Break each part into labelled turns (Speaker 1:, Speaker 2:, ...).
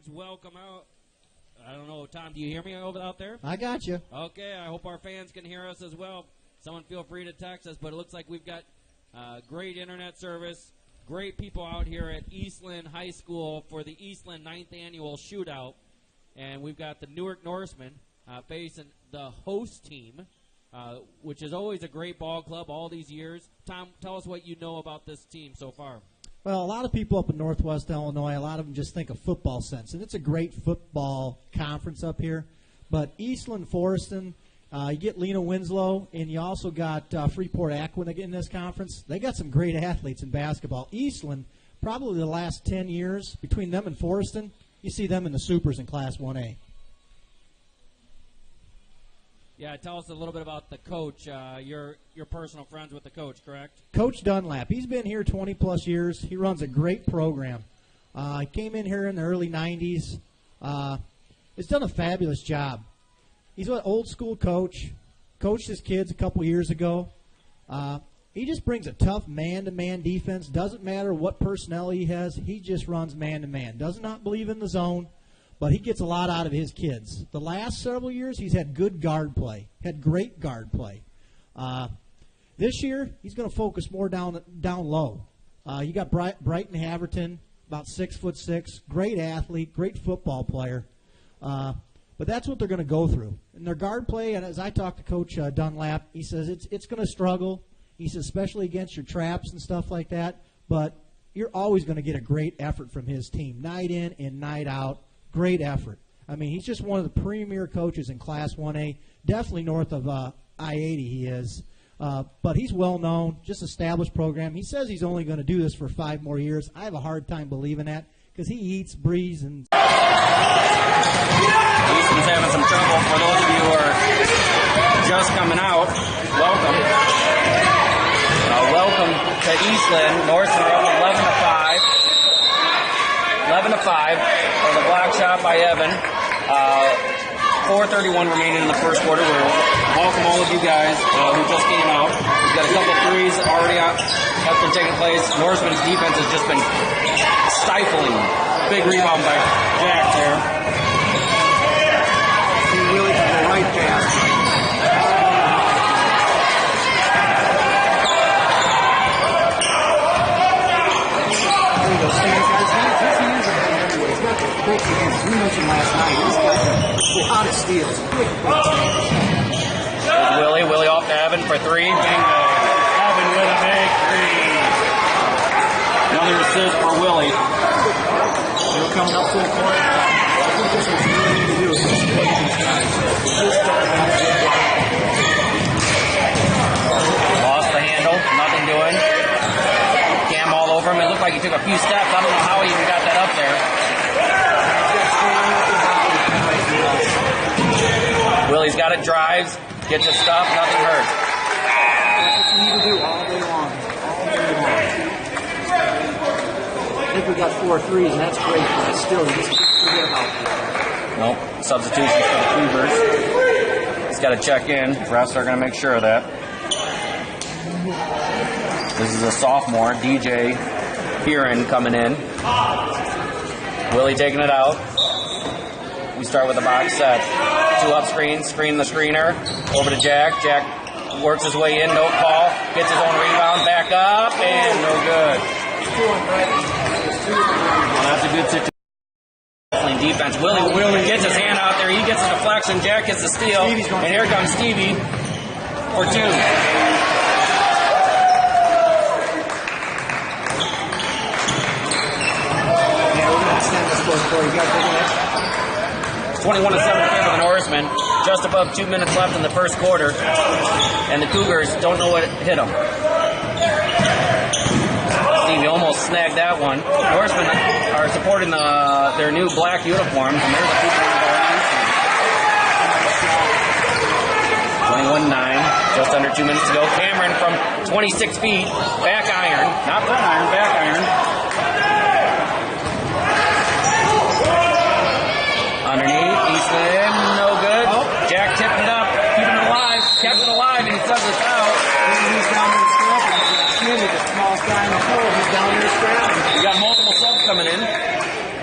Speaker 1: fans welcome out. I don't know, Tom, do you hear me out there?
Speaker 2: I got you.
Speaker 1: Okay, I hope our fans can hear us as well. Someone feel free to text us, but it looks like we've got great internet service, great people out here at Eastland High School for the Eastland 9th Annual Shootout. And we've got the Newark Norsemen facing the host team, which is always a great ball club all these years. Tom, tell us what you know about this team so far.
Speaker 2: Well, a lot of people up in Northwest Illinois, a lot of them just think of football sense, and it's a great football conference up here. But Eastland, Forreston, you get Lena Winslow, and you also got Freeport Aquin in this conference. They got some great athletes in basketball. Eastland, probably the last 10 years, between them and Forreston, you see them in the Supers in Class 1A.
Speaker 1: Yeah, tell us a little bit about the coach. You're personal friends with the coach, correct?
Speaker 2: Coach Dunlap. He's been here 20-plus years. He runs a great program. He came in here in the early 90s. He's done a fabulous job. He's an old-school coach. Coached his kids a couple years ago. He just brings a tough man-to-man defense. Doesn't matter what personnel he has. He just runs man-to-man. Does not believe in the zone. But he gets a lot out of his kids. The last several years, he's had good guard play, had great guard play. This year, he's going to focus more down low. You got Brighton Haverton, about 6'6", great athlete, great football player. But that's what they're going to go through. And their guard play, and as I talked to Coach Dunlap, he says it's going to struggle. He says especially against your traps and stuff like that. But you're always going to get a great effort from his team, night in and night out. Great effort. I mean, he's just one of the premier coaches in Class 1A, definitely north of I-80 he is. But he's well-known, just established program. He says he's only going to do this for 5 more years. I have a hard time believing that because he eats, breathes, and...
Speaker 3: Eastland's having some trouble. For those of you who are just coming out, welcome. Welcome to Eastland. Norsemen are up 11-5 for the block shot by Evan. 4:31 remaining in the first quarter. We'll welcome all of you guys who just came out. We've got a couple threes already have been taking place. Norseman's defense has just been stifling. Big rebound by Jack there.
Speaker 4: He really can go right past. You mentioned last night, he's got a lot of steals.
Speaker 3: There's Willie off to Evan for 3. Bingo. Evan with a big 3. Another assist for Willie.
Speaker 4: They're coming up full court. I think this is what you need to do is just play these guys.
Speaker 3: Lost the handle, nothing doing. Cam all over him. It looked like he took a few steps. I don't know how he even got that up there. Willie's got it, drives, gets it stopped, nothing hurts.
Speaker 4: That's what you need to do all day long. All day long. I think we got 4 threes, and that's great, but still, you just can't forget about that.
Speaker 3: Nope, substitutions for the Cougars. He's got to check in. Refs are going to make sure of that. This is a sophomore, DJ Kieran, coming in. Willie taking it out. We start with a box set. 2 up screens, screen the screener. Over to Jack. Jack works his way in, no call. Gets his own rebound, back up, and no good. Well, that's a good situation. Defense. Willie gets his hand out there. He gets a deflection. Jack gets the steal. And here comes Stevie for 2. 21-7 in favor of the Norsemen. Just above 2 minutes left in the first quarter. And the Cougars don't know what hit them. Stevie almost snagged that one. Norsemen are supporting their new black uniforms. And there's a Cougar on 21-9. Just under 2 minutes to go. Cameron from 26 feet. Back iron. Not front iron, back iron. Underneath, Eastland, no good. Jack tipped it up, keeping it alive, kept it alive, and he subs us out.
Speaker 4: He's down there scrapping. He's the smallest guy in the floor. He's down there scrapping.
Speaker 3: We got multiple subs coming in.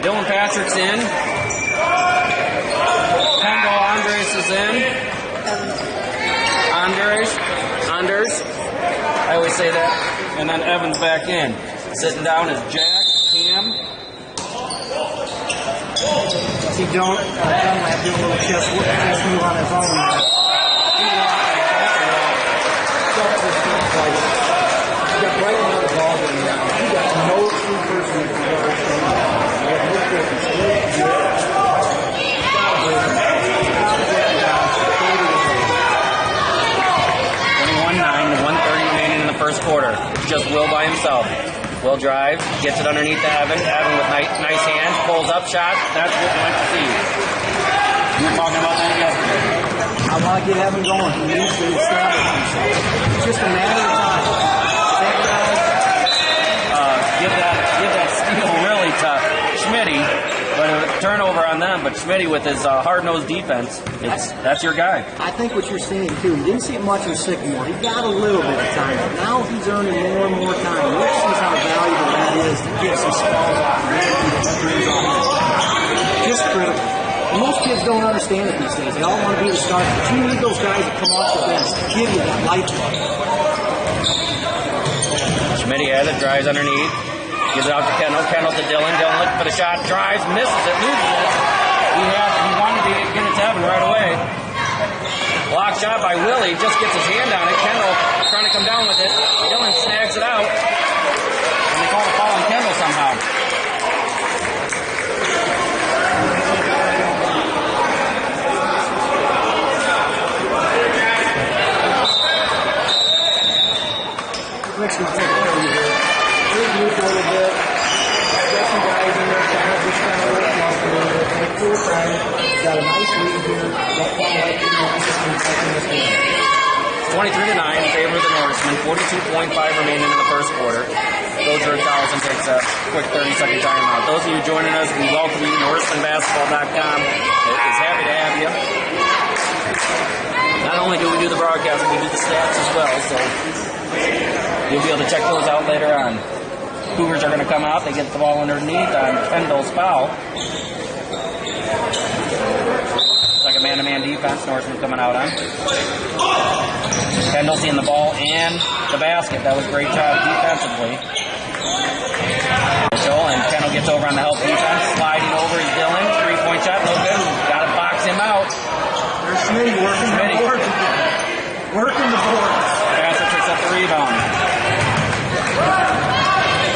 Speaker 3: Dylan Patrick's in. always say that. And then Evan's back in. Sitting down is Jack, Cam.
Speaker 4: See, Dunlap doing a little chest move on his own. He got right on the ball going down. He got no true person to guard. He had no focus.
Speaker 3: 21-9, 1:30 remaining in the first quarter. Just Will by himself. Will drive, gets it underneath to Evan. Evan with nice hands, pulls up, shot. That's what we like to see. We were talking about that yesterday.
Speaker 4: I want to get Evan going. He needs to establish himself. It's just a matter of time.
Speaker 3: Give that steal really tough. Schmitty, but a turnover on them. But Schmitty with his hard-nosed defense, that's your guy.
Speaker 4: I think what you're seeing too, you didn't see it much with Sycamore. He got a little bit of time, but now he's earning more and more time. This is how valuable that is to get some smalls off and just critical. Most kids don't understand it these days. They all want to be the starter, but you need those guys that come off the bench to give you that lifeblood.
Speaker 3: Schmitty has it, drives underneath. Gives it out to Kendall. Kendall to Dylan. Dylan looking for the shot. Drives, misses it, loses it. He wanted to get it to Evan right away. Block shot by Willie. Just gets his hand on it. Kendall trying to come down with it. Dylan snags it out. And they call the foul on Kendall somehow.
Speaker 4: Rick's going to take it over here. He's moved a little bit. Got some guys in there kind of just trying to work off a little bit. Take full time. Got a nice lead here. Don't fall like you know, this game.
Speaker 3: 23-9 in favor of the Norsemen. 42.5 remaining in the first quarter. Goes for 1,000, takes a quick 30-second timeout. Those of you joining us, we welcome you. NorsemanBasketball.com is happy to have you. Not only do we do the broadcast, we do the stats as well. So you'll be able to check those out later on. Cougars are going to come out. They get the ball underneath on Kendall's foul. It's like a man-to-man defense. Norseman coming out on. Kendall seeing the ball and the basket. That was a great job defensively. And Kendall gets over on the help defense. Sliding over is Dylan. Three-point shot. No good. Got to box him out.
Speaker 4: There's Schmitty working the board. Working the board.
Speaker 3: Passer picks up the rebound.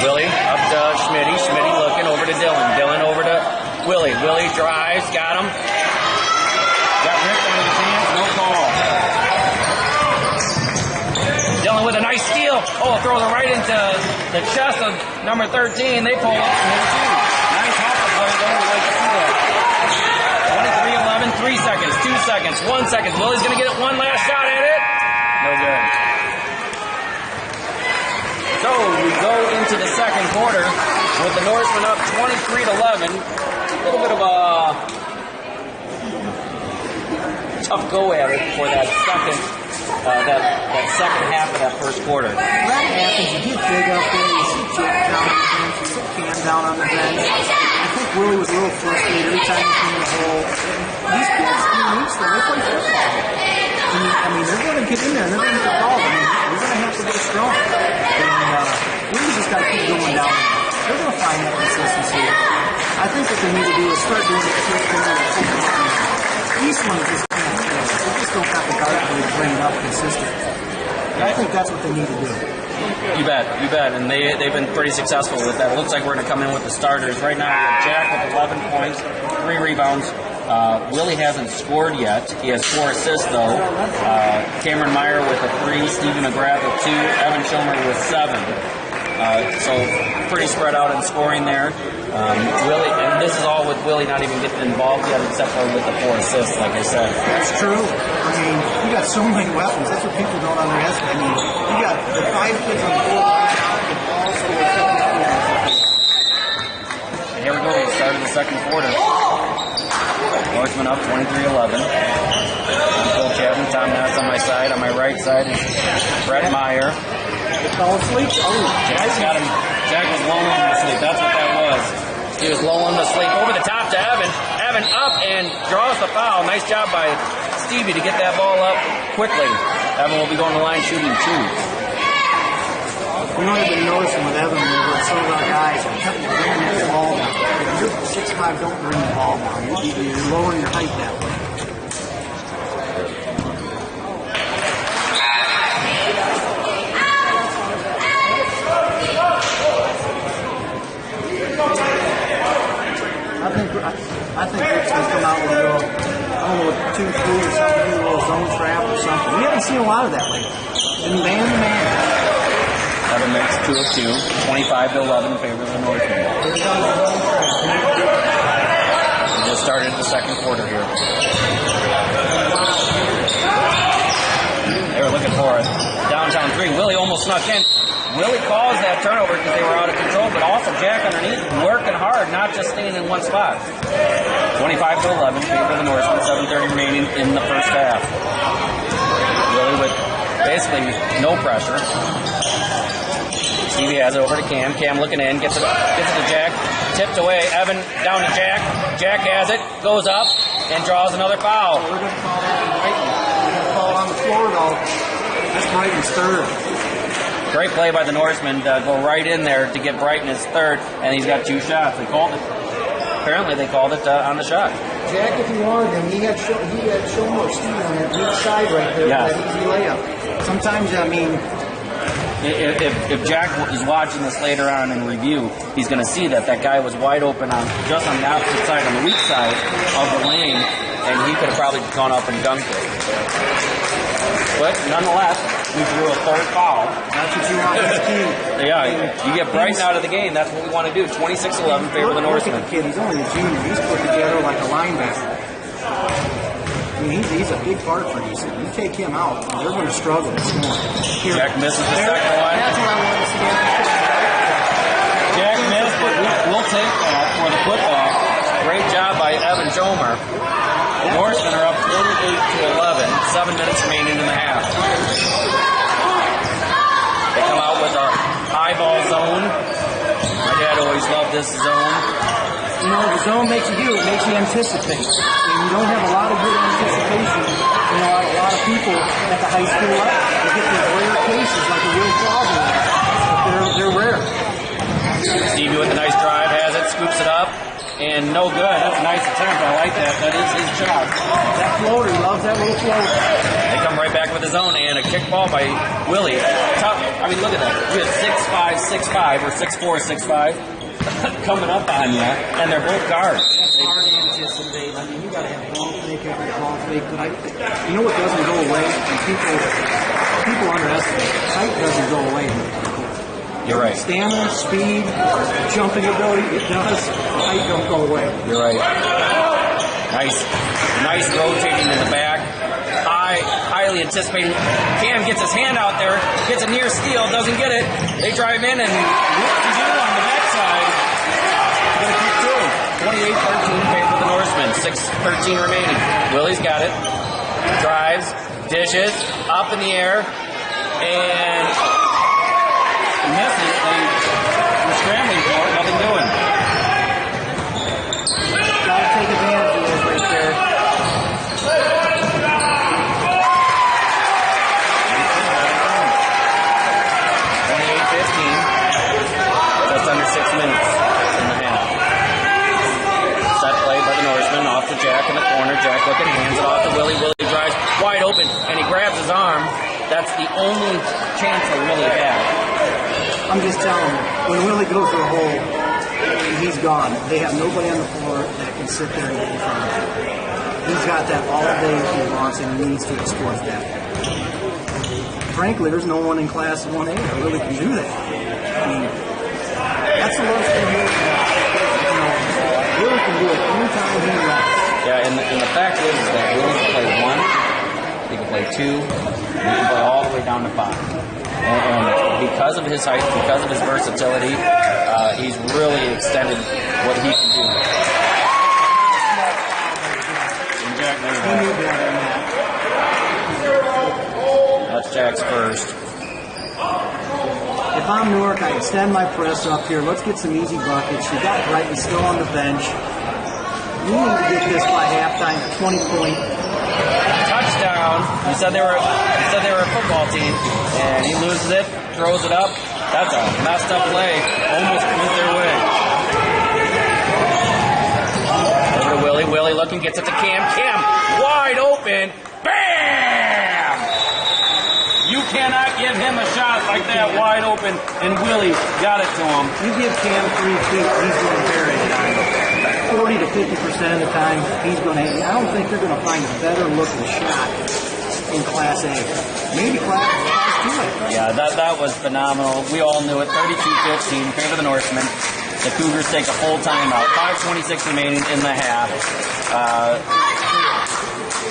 Speaker 3: Willie up to Schmitty. Schmitty looking over to Dylan. Dylan over to Willie. Willie drives. Got him. Got Rick under his hands. No call. Dylan with a nice steal. Oh, throws it right into the chest of number 13. They pull up from his two. Nice hopper play. Don't we like to see that? 23-11. 3 seconds. 2 seconds. 1 second. Willie's going to get it. One last shot at it. No good. So we go into the second quarter with the Norsemen up 23-11. A little bit of a tough go at it for that second second half of that first quarter.
Speaker 4: That happens. You get big up there. You see Jack down on the bench. You see Cam down on the bench. I think Willie was a little frustrated every time he came in the hole. These kids in Eastland, they play football. I mean, they're going to get in there. They're going to get called. I mean, we're going to have to go strong. And we just got to keep going down there. They're going to find that consistency. I think what they need to do is start doing it first thing. Eastland just can't. They just don't have the guard play to bring it up consistently. And I think that's what they need to do.
Speaker 3: You bet. And they've been pretty successful with that. It looks like we're going to come in with the starters. Right now we have Jack with 11 points, 3 rebounds. Willie hasn't scored yet. He has 4 assists, though. Cameron Meyer with a 3, Stephen McGrath with 2, Evan Schilmer with 7. So pretty spread out in scoring there. Willie, and this is all with Willie not even getting involved yet, except for with the 4 assists, like I said.
Speaker 4: That's true. I mean, you got so many weapons. That's what people don't underestimate. I mean, you got the 5 kids on the floor right now that all score 50 points.
Speaker 3: And here we go, the start of the second quarter. Norseman up 23-11. I'm Phil Chapman, Tom Nass on my side. On my right side is Brett Meyer.
Speaker 4: Fell asleep.
Speaker 3: Jack's got him. Jack was lulling him to sleep. That's what that was. He was lulling him to sleep. Over the top to Evan. Evan up and draws the foul. Nice job by Stevie to get that ball up quickly. Evan will be going to the line shooting 2.
Speaker 4: You know, I've been noticing with Evan, with some of our guys, they're bringing the ball down. If you're 6'5", don't bring the ball down. You're lowering your height that way. I think Rick's going to come out with a little, I don't know, 2-3 or something, a little zone trap or something. We haven't seen a lot of that lately. And man to man.
Speaker 3: Evan makes 2 of 2, 25-11 in favor of the Northman. We just started the second quarter here. They were looking for it. Downtown 3. Willie almost snuck in. Willie caused that turnover because they were out of control, but also Jack underneath working hard, not just staying in one spot. 25-11 in favor of the Norsemen, 7:30 remaining in the first half. Willie with basically no pressure. Stevie has it over to Cam. Cam looking in, gets it to Jack, tipped away. Evan down to Jack. Jack has it, goes up, and draws another foul.
Speaker 4: We're going to call that on Brighton. We're going to call it on the floor, though. That's Brighton's third.
Speaker 3: Great play by the Norsemen to go right in there to get Brighton his third, and he's got 2 shots. They called it. Apparently, they called it on the shot.
Speaker 4: Jack, if you wanted him, he had Shomer Steve on that weak side right there.
Speaker 3: Yeah.
Speaker 4: That easy layup. Sometimes, I mean,
Speaker 3: if Jack is watching this later on in review, he's going to see that guy was wide open just on the opposite side, on the weak side of the lane, and he could have probably gone up and dunked it. But nonetheless, we drew a third foul.
Speaker 4: that's what you want this team.
Speaker 3: Yeah, you get Brighton out of the game. That's what we want to do. 26-11 favor of the Norsemen.
Speaker 4: Look at the kid. He's only a junior. He's put together like a linebacker. I mean, he's a big part for Eastland. You take him out, they're going to struggle this morning.
Speaker 3: Jack misses the second one.
Speaker 4: That's what I wanted to see.
Speaker 3: Jack missed, but we'll take that for the football. Great job by Evan Jomer. The Norsemen are up 48-11. 7 minutes remaining in the half. They come out with our high ball zone. My dad always loved this zone.
Speaker 4: You know, the zone makes you do, it makes you anticipate. And you don't have a lot of good anticipation. You know, a lot of people at the high school level, they get these rare cases like a real problem. But they're rare.
Speaker 3: Stevie with a nice drive, has it, scoops it up, and no good. That's a nice attempt. I like that. That is his job.
Speaker 4: That floater, he loves that little floater.
Speaker 3: They come right back with his own, and a kick ball by Willie. Tough. I mean, look at that. You have 6'5", 6'5", or 6'4", 6'5", coming up on you, and they're both guards.
Speaker 4: That's hard to anticipate. I mean, you got to have ball fake after ball fake. But you know what doesn't go away? And people underestimate it. Height doesn't go away.
Speaker 3: You're right.
Speaker 4: Stamina, speed, jumping ability, it does. Height don't go away.
Speaker 3: You're right. Nice rotating in the back. Highly anticipating. Cam gets his hand out there, gets a near steal, doesn't get it. They drive in and whoop-de-doo on the backside. Gonna keep two. 28-13 favor the Norsemen. 6:13 remaining. Willie's got it. Drives, dishes, up in the air, and misses. They're scrambling for it, nothing doing.
Speaker 4: Gotta take advantage of this right there.
Speaker 3: 28-15. Just under 6 minutes in the half. Set play by the Norseman off to Jack in the corner. Jack looking, hands it off to Willie. Willie drives wide open, and he grabs his arm. That's the only chance they really have.
Speaker 4: I'm just telling you, when Willie goes to the hole, he's gone. They have nobody on the floor that can sit there and get in front of him. He's got that all day if he wants, and he needs to exploit that. Frankly, there's no one in Class 1A that really can do that. I mean, that's the worst thing here. You know, Willie can do it anytime he wants.
Speaker 3: Yeah, and the fact is that Willie can play 1, he can play 2, and he can play all the way down to 5. And because of his height, because of his versatility, he's really extended what he can do. And Jack knew that. That's Jack's first.
Speaker 4: If I'm Newark, I extend my press up here. Let's get some easy buckets. You got Brighton still on the bench. We need to get this by halftime, 20-point.
Speaker 3: Touchdown. You said they were a football team, and he loses it, throws it up, That's a messed up play. Almost went their way. Over to Willie. Willie looking, gets it to Cam. Cam, wide open. Bam! You cannot give him a shot like that wide open, and Willie got it to him.
Speaker 4: You give Cam 3 feet, he's going to bury it on you. 40 to 50% of the time, he's going to. I don't think they're going to find a better looking shot in Class A. Maybe Class 2.
Speaker 3: Yeah, that was phenomenal. We all knew it. 32-15, favor the Norsemen. The Cougars take a full timeout. 5:26 remaining in the half.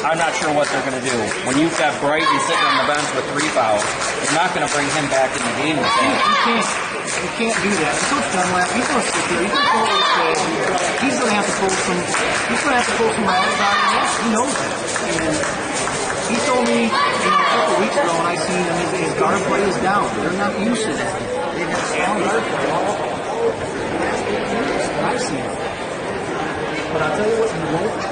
Speaker 3: I'm not sure what they're going to do. When you've got Brighton sitting on the bench with 3 fouls, it's not going to bring him back in the game with that.
Speaker 4: You can't do that. Coach Dunlap, he's going to sit there. He's going to pull those plays. He's going to have to pull some. He's going to have to pull some miles out of this. He knows that. And he told me, a couple weeks ago when I seen him, his guard play is down. They're not used to that. They have strong guard play. I've seen it. But I'll tell you what, you won't.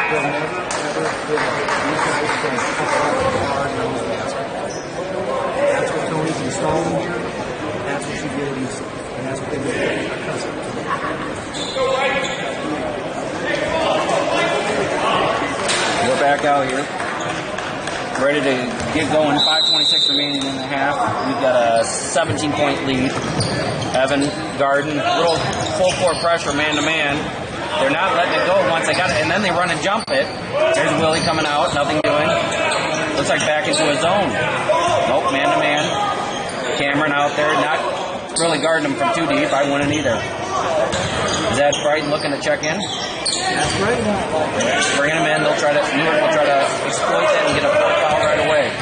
Speaker 4: They'll never, ever give up. These guys play hard nosed basketball. That's what Tony's installing here. That's what you get at Eastland. And that's what they've been accustomed to.
Speaker 3: We're back out here. Ready to get going. 5:26 remaining in the half. We've got a 17-point lead. Evan, Garden, little full court pressure, man-to-man. They're not letting it go once they got it, and then they run and jump it. There's Willie coming out, nothing doing. Looks like back into his zone. Nope, man-to-man. Cameron out there, not really guarding him from too deep. I wouldn't either. Is that Brighton looking to check in?
Speaker 4: That's right.
Speaker 3: Bringing him in, Newark will try to exploit that and get a fourth foul right away.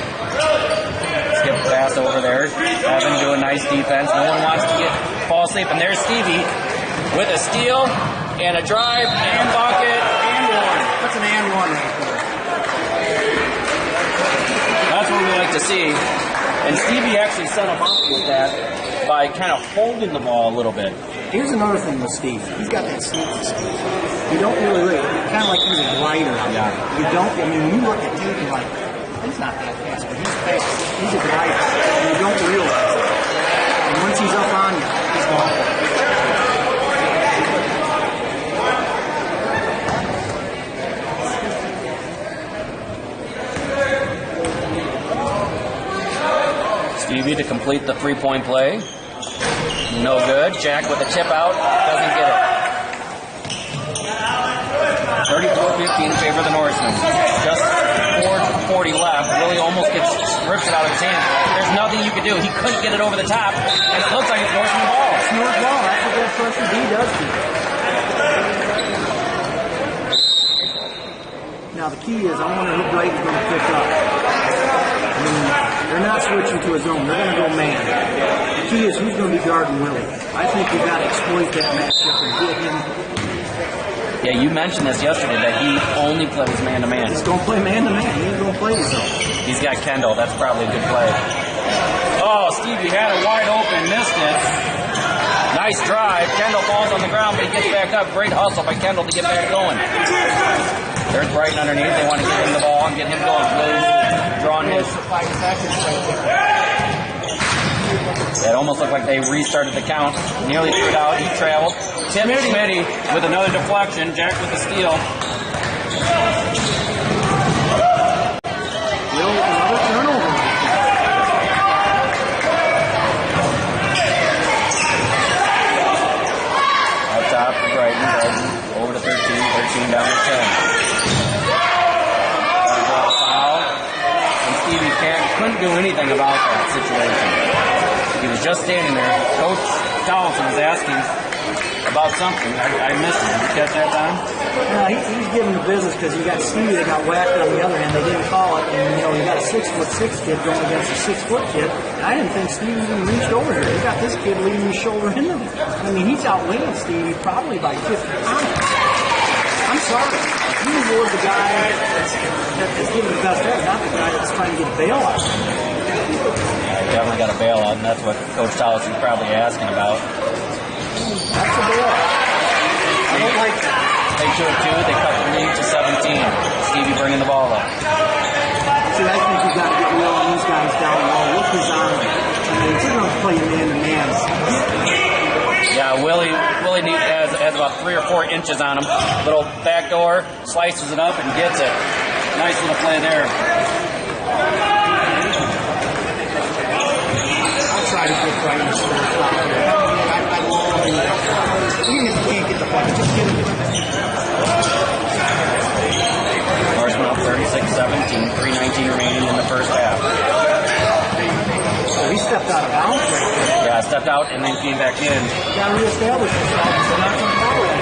Speaker 3: Skip pass over there. Evan doing nice defense. No one wants to fall asleep, and there's Stevie with a steal and a drive and bucket and one.
Speaker 4: That's an and one right there.
Speaker 3: That's what we like to see. And Stevie actually set him up with that by kind of holding the ball a little bit.
Speaker 4: Here's another thing with Steve. He's got that sneaky speed. You don't really, kind of like he's a glider out there. You don't, when you look at tape, you're like, he's not that fast, but he's fast. He's a glider. And you don't realize it. And once he's up on you, he's gone.
Speaker 3: Stevie to complete the three-point play. No good. Jack with a tip out. Doesn't get it. 34-15 in favor of the Norsemen. Just 4:40 left. Willie almost rips it out of his hand. There's nothing you can do. He couldn't get it over the top, and it looks like it's Norseman ball.
Speaker 4: It's North ball. That's what that pressure D does to you. Now the key is, I wonder who Brighton's going to pick up. I mean, they're not switching to a zone. They're going to go man. The key is who's going to be guarding Willie. I think we've got to exploit that matchup and get him.
Speaker 3: Yeah, you mentioned this yesterday that he only plays man-to-man.
Speaker 4: He's going to play man-to-man. He ain't going to play his zone.
Speaker 3: He's got Kendall. That's probably a good play. Oh, Stevie had it wide open, missed it. Nice drive. Kendall falls on the ground, but he gets back up. Great hustle by Kendall to get back going. There's Brighton underneath. They want to get him the ball and get him going. Willie's drawing his. It almost looked like they restarted the count. Nearly threw it out. He traveled. Tim Schmitty with another deflection. Jack with the steal.
Speaker 4: Another turnover.
Speaker 3: Up top for Brighton. Over to 13. 13 down to 10. Foul. And Stevie couldn't do anything about that situation. He was just standing there. Coach Towson was asking about something. I missed it. Did you catch that, Tom?
Speaker 4: No, he's giving the business because you got Stevie that got whacked on the other end. They didn't call it, and you got a 6'6" kid going against a 6-foot kid. And I didn't think Stevie even reached over here. He got this kid leaning his shoulder into me. I mean, he's outweighing Stevie probably by 50 pounds. I'm sorry. You award the guy that's giving the best effort, not the guy that's trying to get a bailout.
Speaker 3: Definitely got a bailout, and that's what Coach Towson's probably asking about.
Speaker 4: That's a bailout. I don't like that.
Speaker 3: They took 2, they cut the lead to 17. Stevie bringing the ball up.
Speaker 4: See, I think you've got to get Will and these guys down low. Look who's on him. I mean, if you're going to play you man-to-man.
Speaker 3: Yeah, Willie has about 3 or 4 inches on him. Little backdoor, slices it up and gets it. Nice little play there.
Speaker 4: I'll try to get right in the first round. I love it. Even if you can't get the puck, just get it.
Speaker 3: Norseman up 36-17, 3:19 remaining in the first half.
Speaker 4: So he stepped out of bounds right there.
Speaker 3: Yeah, stepped out and then came back in.
Speaker 4: Got to reestablish himself. They're not going to foul him.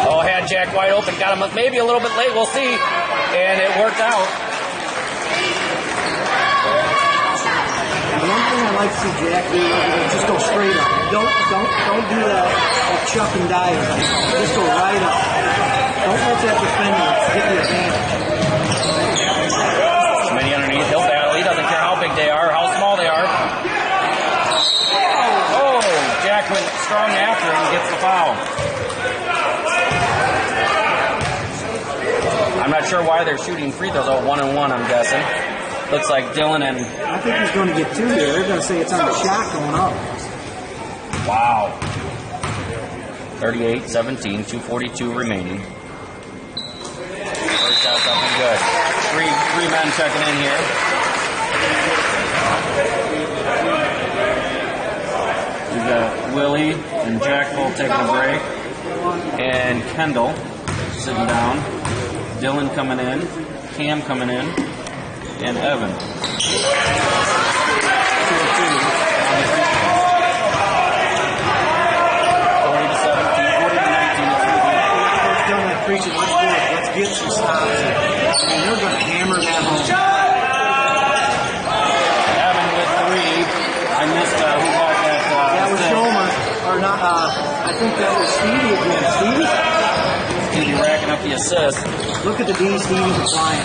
Speaker 3: Oh, had Jack wide open. Got him maybe a little bit late. We'll see. And it worked out.
Speaker 4: And the one thing I like to see Jack do is just go straight up. Don't do that chuck and dive. Just go right up. Don't let that defender get the advantage.
Speaker 3: Many underneath. He'll battle. He doesn't care how big they are, how small they are. Oh, Jack went strong after him and gets the foul. I'm not sure why they're shooting free throws. Oh, 1-1, I'm guessing. Looks like Dylan and...
Speaker 4: I think he's going to get 2 here. They're going to say it's on the shot going up.
Speaker 3: Wow. 38-17, 2:42 remaining. First half something good. Three men checking in here. We got Willie and Jack both taking a break. And Kendall sitting down. Dylan coming in. Cam coming in. And Evan.
Speaker 4: Preaching, let's get some stops here. And they're going to hammer that home.
Speaker 3: Evan with 3. I missed who got that.
Speaker 4: That was Shoma, or not, I think that was Stevie again.
Speaker 3: Stevie racking up the assist.
Speaker 4: Look at the D, Stevie's applying.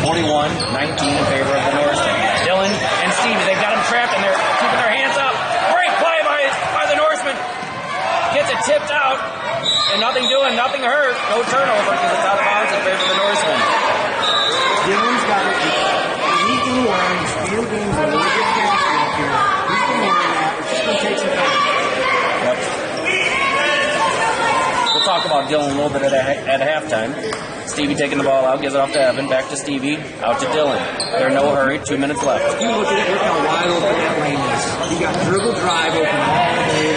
Speaker 3: 41-19 in favor of the Norsemen. Dylan and Stevie, they've got them trapped and they're keeping their hands up. Great play by the Norsemen. Gets it tipped out. And nothing doing, nothing hurt. No turnover because it's out of bounds in favor of the Norsemen.
Speaker 4: Dylan's got it. He's been learning. Speed games are a little bit faster up here. He's been learning that. It's just going to take some time.
Speaker 3: Yep. We'll talk about Dylan a little bit at halftime. Stevie taking the ball out, gives it off to Evan, back to Stevie, out to Dylan. They're in no hurry, 2 minutes left.
Speaker 4: You look at it, look how wide open that lane is. You got dribble drive open all day.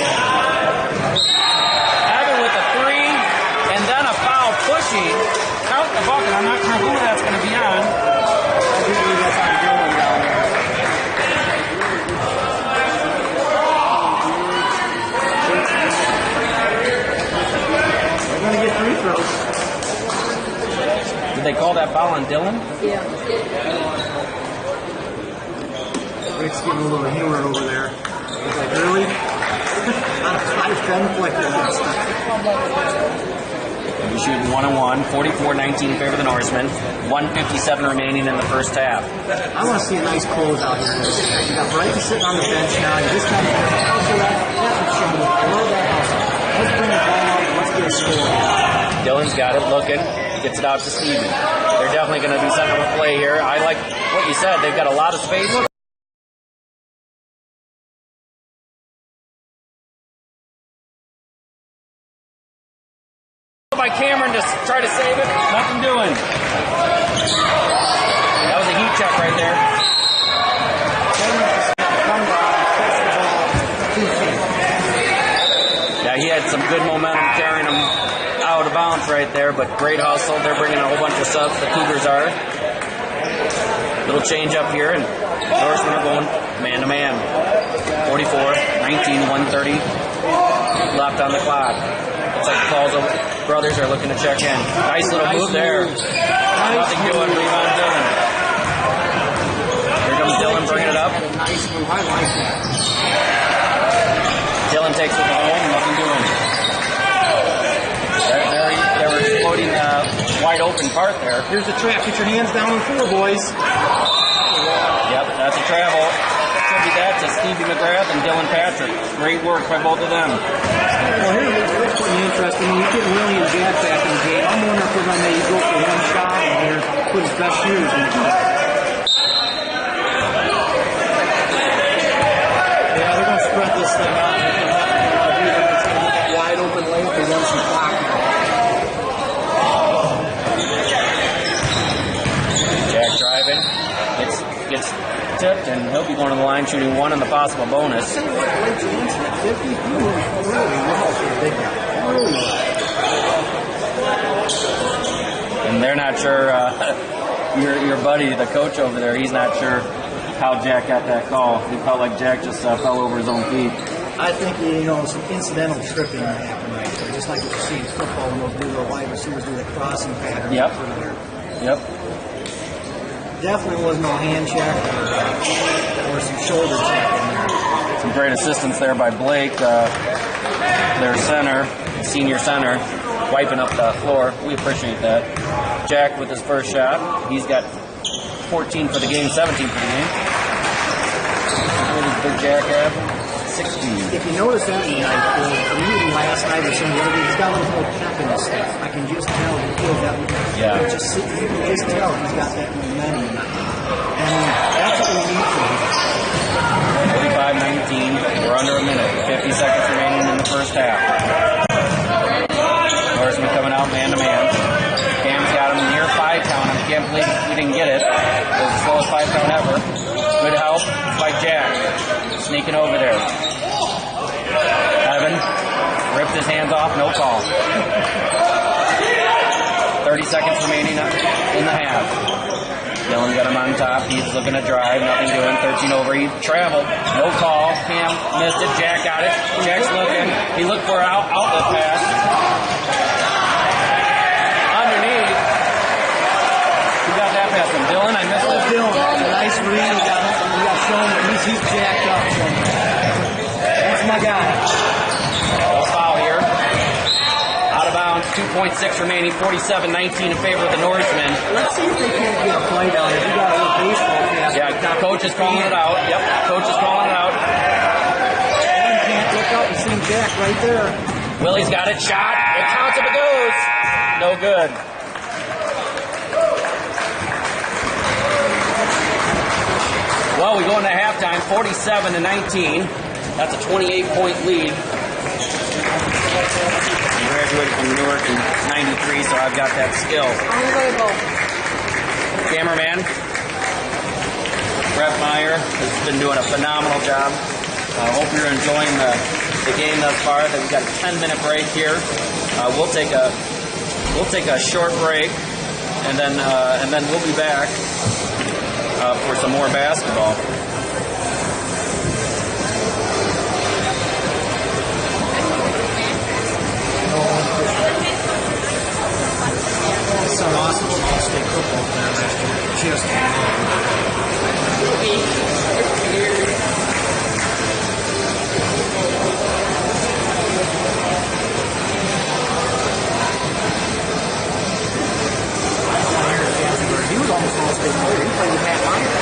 Speaker 3: Evan with a 3, and then a foul pushing. Count the bucket. I'm not sure who that's going to be on.
Speaker 4: I do believe that's on Dylan down there. They're going to get free throws.
Speaker 3: Did they call that foul on Dylan?
Speaker 5: Yeah.
Speaker 4: Rick's getting a little hammered over there. He's like, really? I was trying to deflect it last time.
Speaker 3: We're shooting 1-1, 44-19 in favor of the Norsemen. 1:57 remaining in the first half.
Speaker 4: I want to see a nice closeout here. You got Brighton sitting on the bench now. You just kind of hustle that. That's what showing me. I love that hustle. Let's bring the ball out and let's get a score.
Speaker 3: Dylan's got it looking. Gets it out to Stevie. They're definitely going to do something with play here. I like what you said. They've got a lot of space. By Cameron to try to save it. Nothing doing. That was a heat check right there. Yeah, he had some good momentum carrying him out of bounds right there, but great hustle. They're bringing a whole bunch of subs. The Cougars are. Little change up here, and Norsemen are going man-to-man. 44-19, 1:30 left on the clock. Looks like the Paul's brothers are looking to check in. Nice little move there. Nothing doing. Rebound Dylan. Here comes Dylan bringing it up.
Speaker 4: Nice move. I like that.
Speaker 3: Dylan takes it home. Nothing doing. They were exploding the wide open part there.
Speaker 4: Here's the trap. Get your hands down on the floor, boys.
Speaker 3: Yep, that's a travel. Attribute that to Stevie McGrath and Dylan Patrick. Great work by both of them.
Speaker 4: Well, here's what's pretty interesting. When you get Willie and Jack back in the game, I'm wondering if we're going to maybe go for one shot in here, put his best shoes in.
Speaker 3: and he'll be going to the line shooting 1 in the possible bonus.
Speaker 4: Tell you what, Blake Jansen at 50, he moved really well for a big guy. Really well.
Speaker 3: And they're not sure, your buddy, the coach over there, he's not sure how Jack got that call. He felt like Jack just fell over his own feet.
Speaker 4: I think, some incidental tripping that happened right there. Just like what you see in football when those little wide receivers do that crossing pattern.
Speaker 3: Yep. Yep.
Speaker 4: Definitely was no hand check or some shoulder check in there.
Speaker 3: Some great assistance there by Blake, their center, senior center, wiping up the floor. We appreciate that. Jack with his first shot. He's got 14 for the game, 17 for the game. What does Big Jack have? 16.
Speaker 4: If you notice that tonight, even last night or something, he's got a little pep in his step. I can just tell he feels that.
Speaker 3: Yeah.
Speaker 4: You can just tell he's got that momentum. And that's what we need from him.
Speaker 3: 45-19. We're under a minute. 50 seconds remaining in the first half. Norseman coming out man-to-man. Cam's got him near 5 count. I can't believe we didn't get it. It was the slowest 5 count ever. Good help by Jack. Sneaking over there. Evan ripped his hands off. No call. 30 seconds remaining in the half. Dylan got him on top. He's looking to drive. Nothing doing. 13 over. He traveled. No call. Cam missed it. Jack got it. Jack's looking. He looked for an outlet pass. Underneath. Who got that pass from Dylan? I missed it.
Speaker 4: Dylan, nice read. We got shown that he's jacked up. So that's my guy.
Speaker 3: No foul here. Out of bounds. 2.6 remaining. 47-19 in favor of the Norsemen.
Speaker 4: Let's see if they can't get a play down here. We got a little baseball cast.
Speaker 3: Yeah, coach is calling it out. Yep, coach is calling it out.
Speaker 4: One can't look up and see Jack right there.
Speaker 3: Willie's got it. Shot. It counts if it goes. No good. Well, we go into halftime, 47-19. That's a 28-point lead. I graduated from Newark in '93, so I've got that skill. Cameraman, Brett Meyer, has been doing a phenomenal job. I hope you're enjoying the game thus far. We've got a 10-minute break here. We'll take a short break, and then we'll be back for some more basketball.
Speaker 4: Some awesome state football there last year. Just he was almost all state player. He played with Matt Meyer.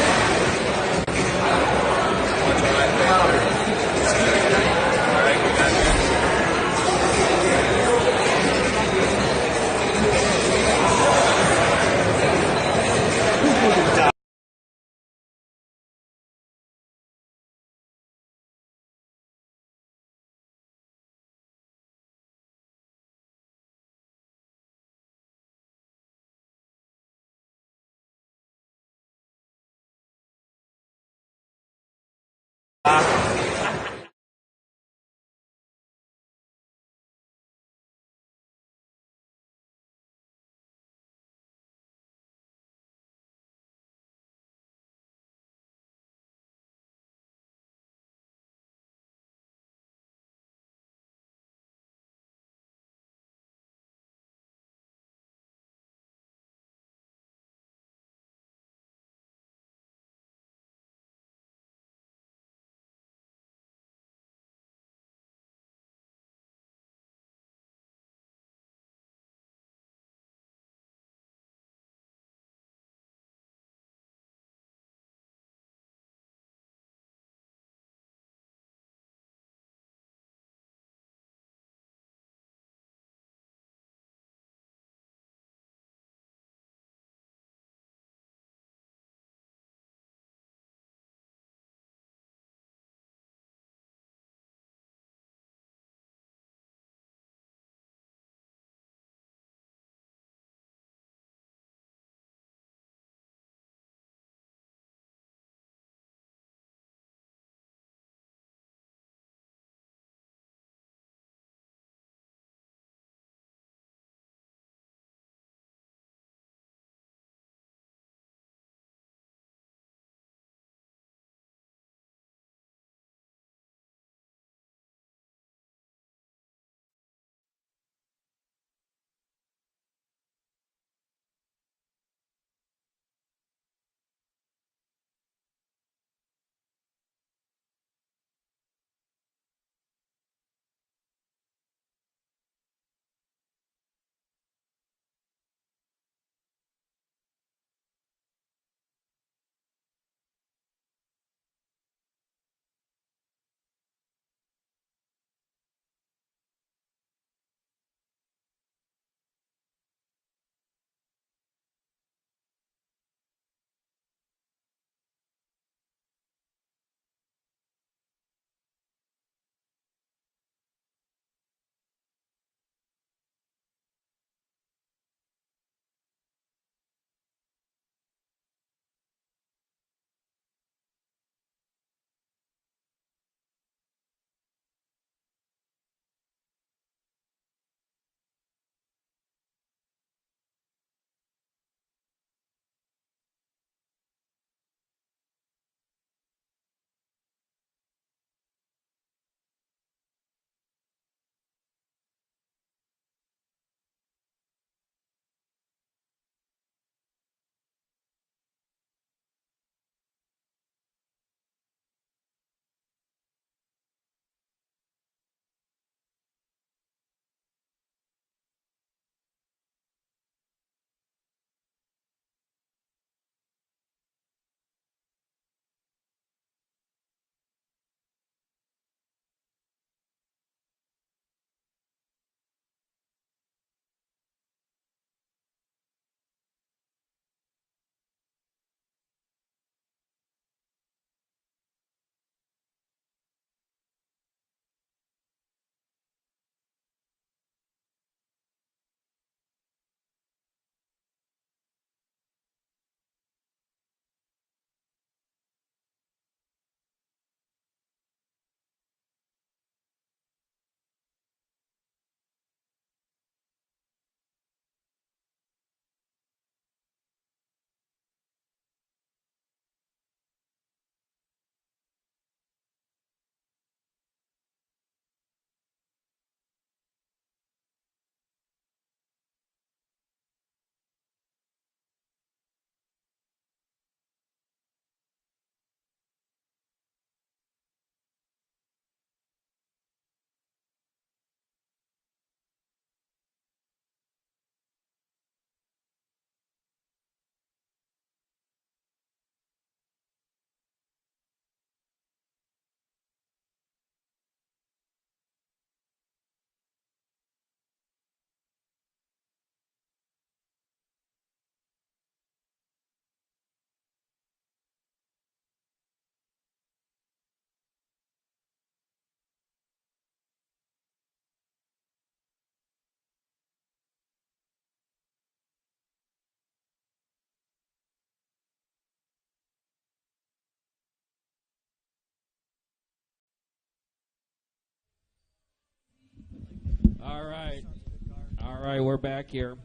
Speaker 1: All right, we're back here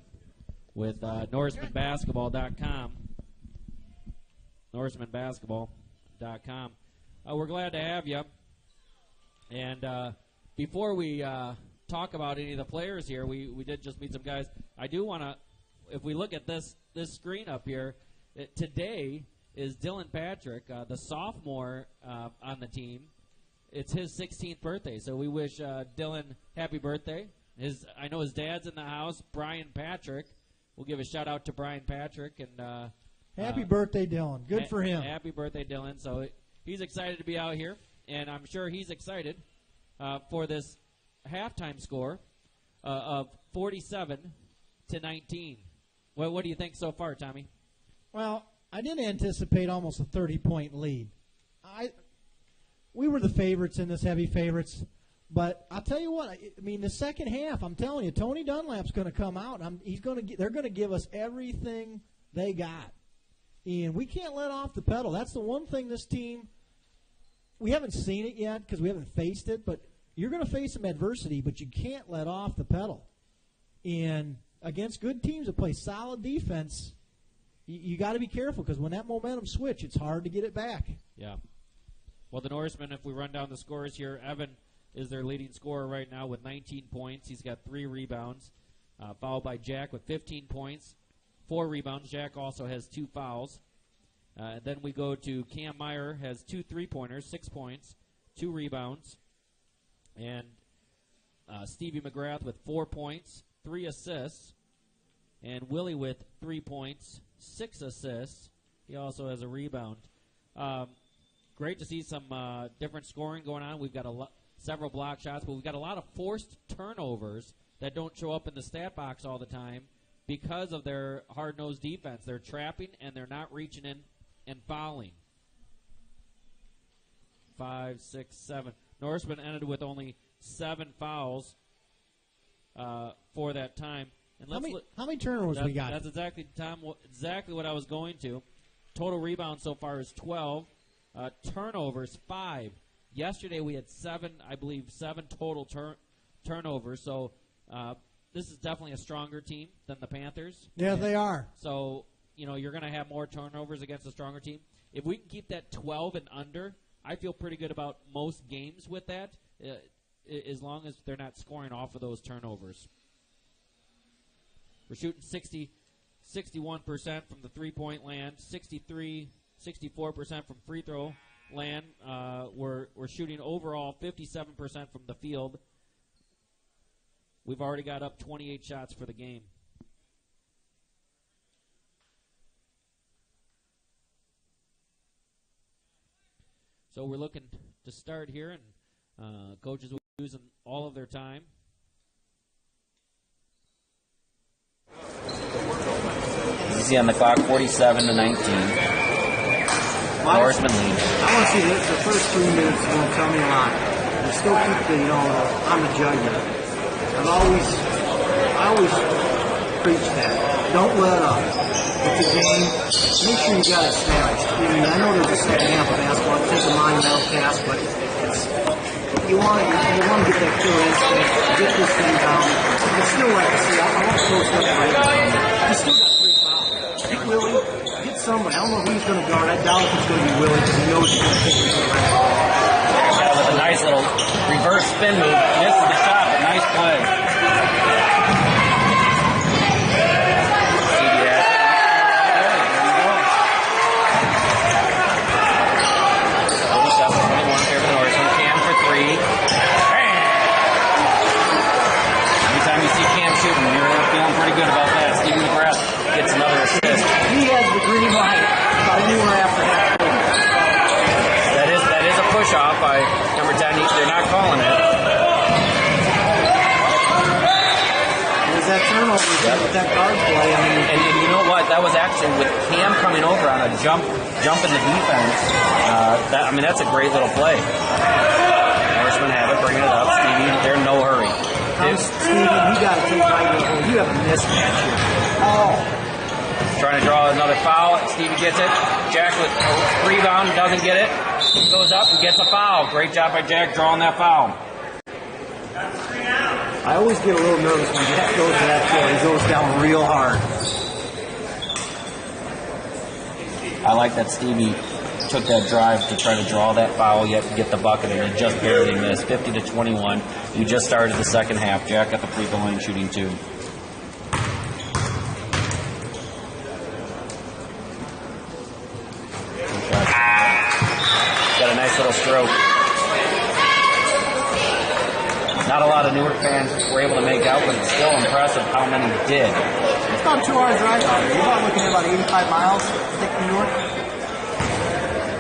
Speaker 1: with NorsemanBasketball.com. NorsemanBasketball.com. We're glad to have you. And before we talk about any of the players here, we did just meet some guys. I do want to, if we look at this screen up here, today is Dylan Patrick, the sophomore on the team. It's his 16th birthday, so we wish Dylan happy birthday. I know his dad's in the house, Brian Patrick. We'll give a shout out to Brian Patrick and
Speaker 2: happy birthday, Dylan. Good for him.
Speaker 1: Happy birthday, Dylan. So he's excited to be out here, and I'm sure he's excited for this halftime score of 47-19. Well, what do you think so far, Tommy?
Speaker 2: Well, I didn't anticipate almost a 30-point lead. We were the favorites in this, heavy favorites. But I'll tell you what, I mean, the second half, I'm telling you, Tony Dunlap's going to come out. They're going to give us everything they got. And we can't let off the pedal. That's the one thing this team, we haven't seen it yet because we haven't faced it, but you're going to face some adversity, but you can't let off the pedal. And against good teams that play solid defense, you got to be careful because when that momentum switch, it's hard to get it back.
Speaker 1: Yeah. Well, the Norsemen, if we run down the scores here, Evan is their leading scorer right now with 19 points. He's got 3 rebounds, followed by Jack with 15 points, 4 rebounds. Jack also has 2 fouls. Then we go to Cam Meyer, has 2 3-pointers, 6 points, 2 rebounds. And Stevie McGrath with 4 points, 3 assists. And Willie with 3 points, 6 assists. He also has a rebound. Great to see some different scoring going on. We've got several block shots, but we've got a lot of forced turnovers that don't show up in the stat box all the time because of their hard-nosed defense. They're trapping, and they're not reaching in and fouling. 5, 6, 7. Norseman ended with only 7 fouls for that time. And
Speaker 2: how many turnovers we got?
Speaker 1: That's exactly, Tom, exactly what I was going to. Total rebounds so far is 12. Turnovers, 5. Yesterday we had 7 total turnovers. So this is definitely a stronger team than the Panthers.
Speaker 2: Yeah, they are.
Speaker 1: So, you're going to have more turnovers against a stronger team. If we can keep that 12 and under, I feel pretty good about most games with that, as long as they're not scoring off of those turnovers. We're shooting 61% from the three-point land, 64% from free throw land. We're shooting overall 57% from the field. We've already got up 28 shots for the game. So we're looking to start here, and coaches will be using all of their time.
Speaker 3: You see on the clock, 47-19. Norseman lead.
Speaker 4: I want to see the first 3 minutes won't tell me a lot. You still keep I'm the judge of it. I always preach that. Don't let up. It's a game. Make sure you got it snapped. I know there's a second half of basketball. It takes a monumental task, but you want to get that killer instinct, get this thing down. I still like to see. I want to close that right. You still got 3 fouls. Get Willie. Get somebody. I don't know who he's going to guard. I doubt if it's going to be Willie because he knows he's going to take it to the rest.
Speaker 3: Yeah, with a nice little reverse spin move. Misses the shot, but nice play. Anytime you see Cam shooting, you're feeling pretty good about that. Stephen McGrath gets another assist.
Speaker 4: He has the green light about anywhere after that.
Speaker 3: That is a push-off by number 10. They're not calling it.
Speaker 4: There's that turnover with that guard play.
Speaker 3: And you know what? That was actually with Cam coming over on a jump in the defense. That's a great little play. Norseman have it, bringing it up. Stevie, they're in no hurry.
Speaker 4: Stevie, you got to take right to the hole. You have a mismatch here. Oh.
Speaker 3: Trying to draw another foul. Stevie gets it. Jack with a rebound, doesn't get it. Goes up and gets a foul. Great job by Jack drawing that foul.
Speaker 4: I always get a little nervous when Jack goes to that floor. He goes down real hard.
Speaker 3: I like that Stevie took that drive to try to draw that foul, yet get the bucket, and he just barely missed. 50-21. We just started the second half. Jack at the free throw line shooting 2. Got a nice little stroke. Not a lot of Newark fans were able to make out, but it's still impressive how many did.
Speaker 4: It's about a 2-hour drive out here. You're about looking at about 85 miles, I think, New York.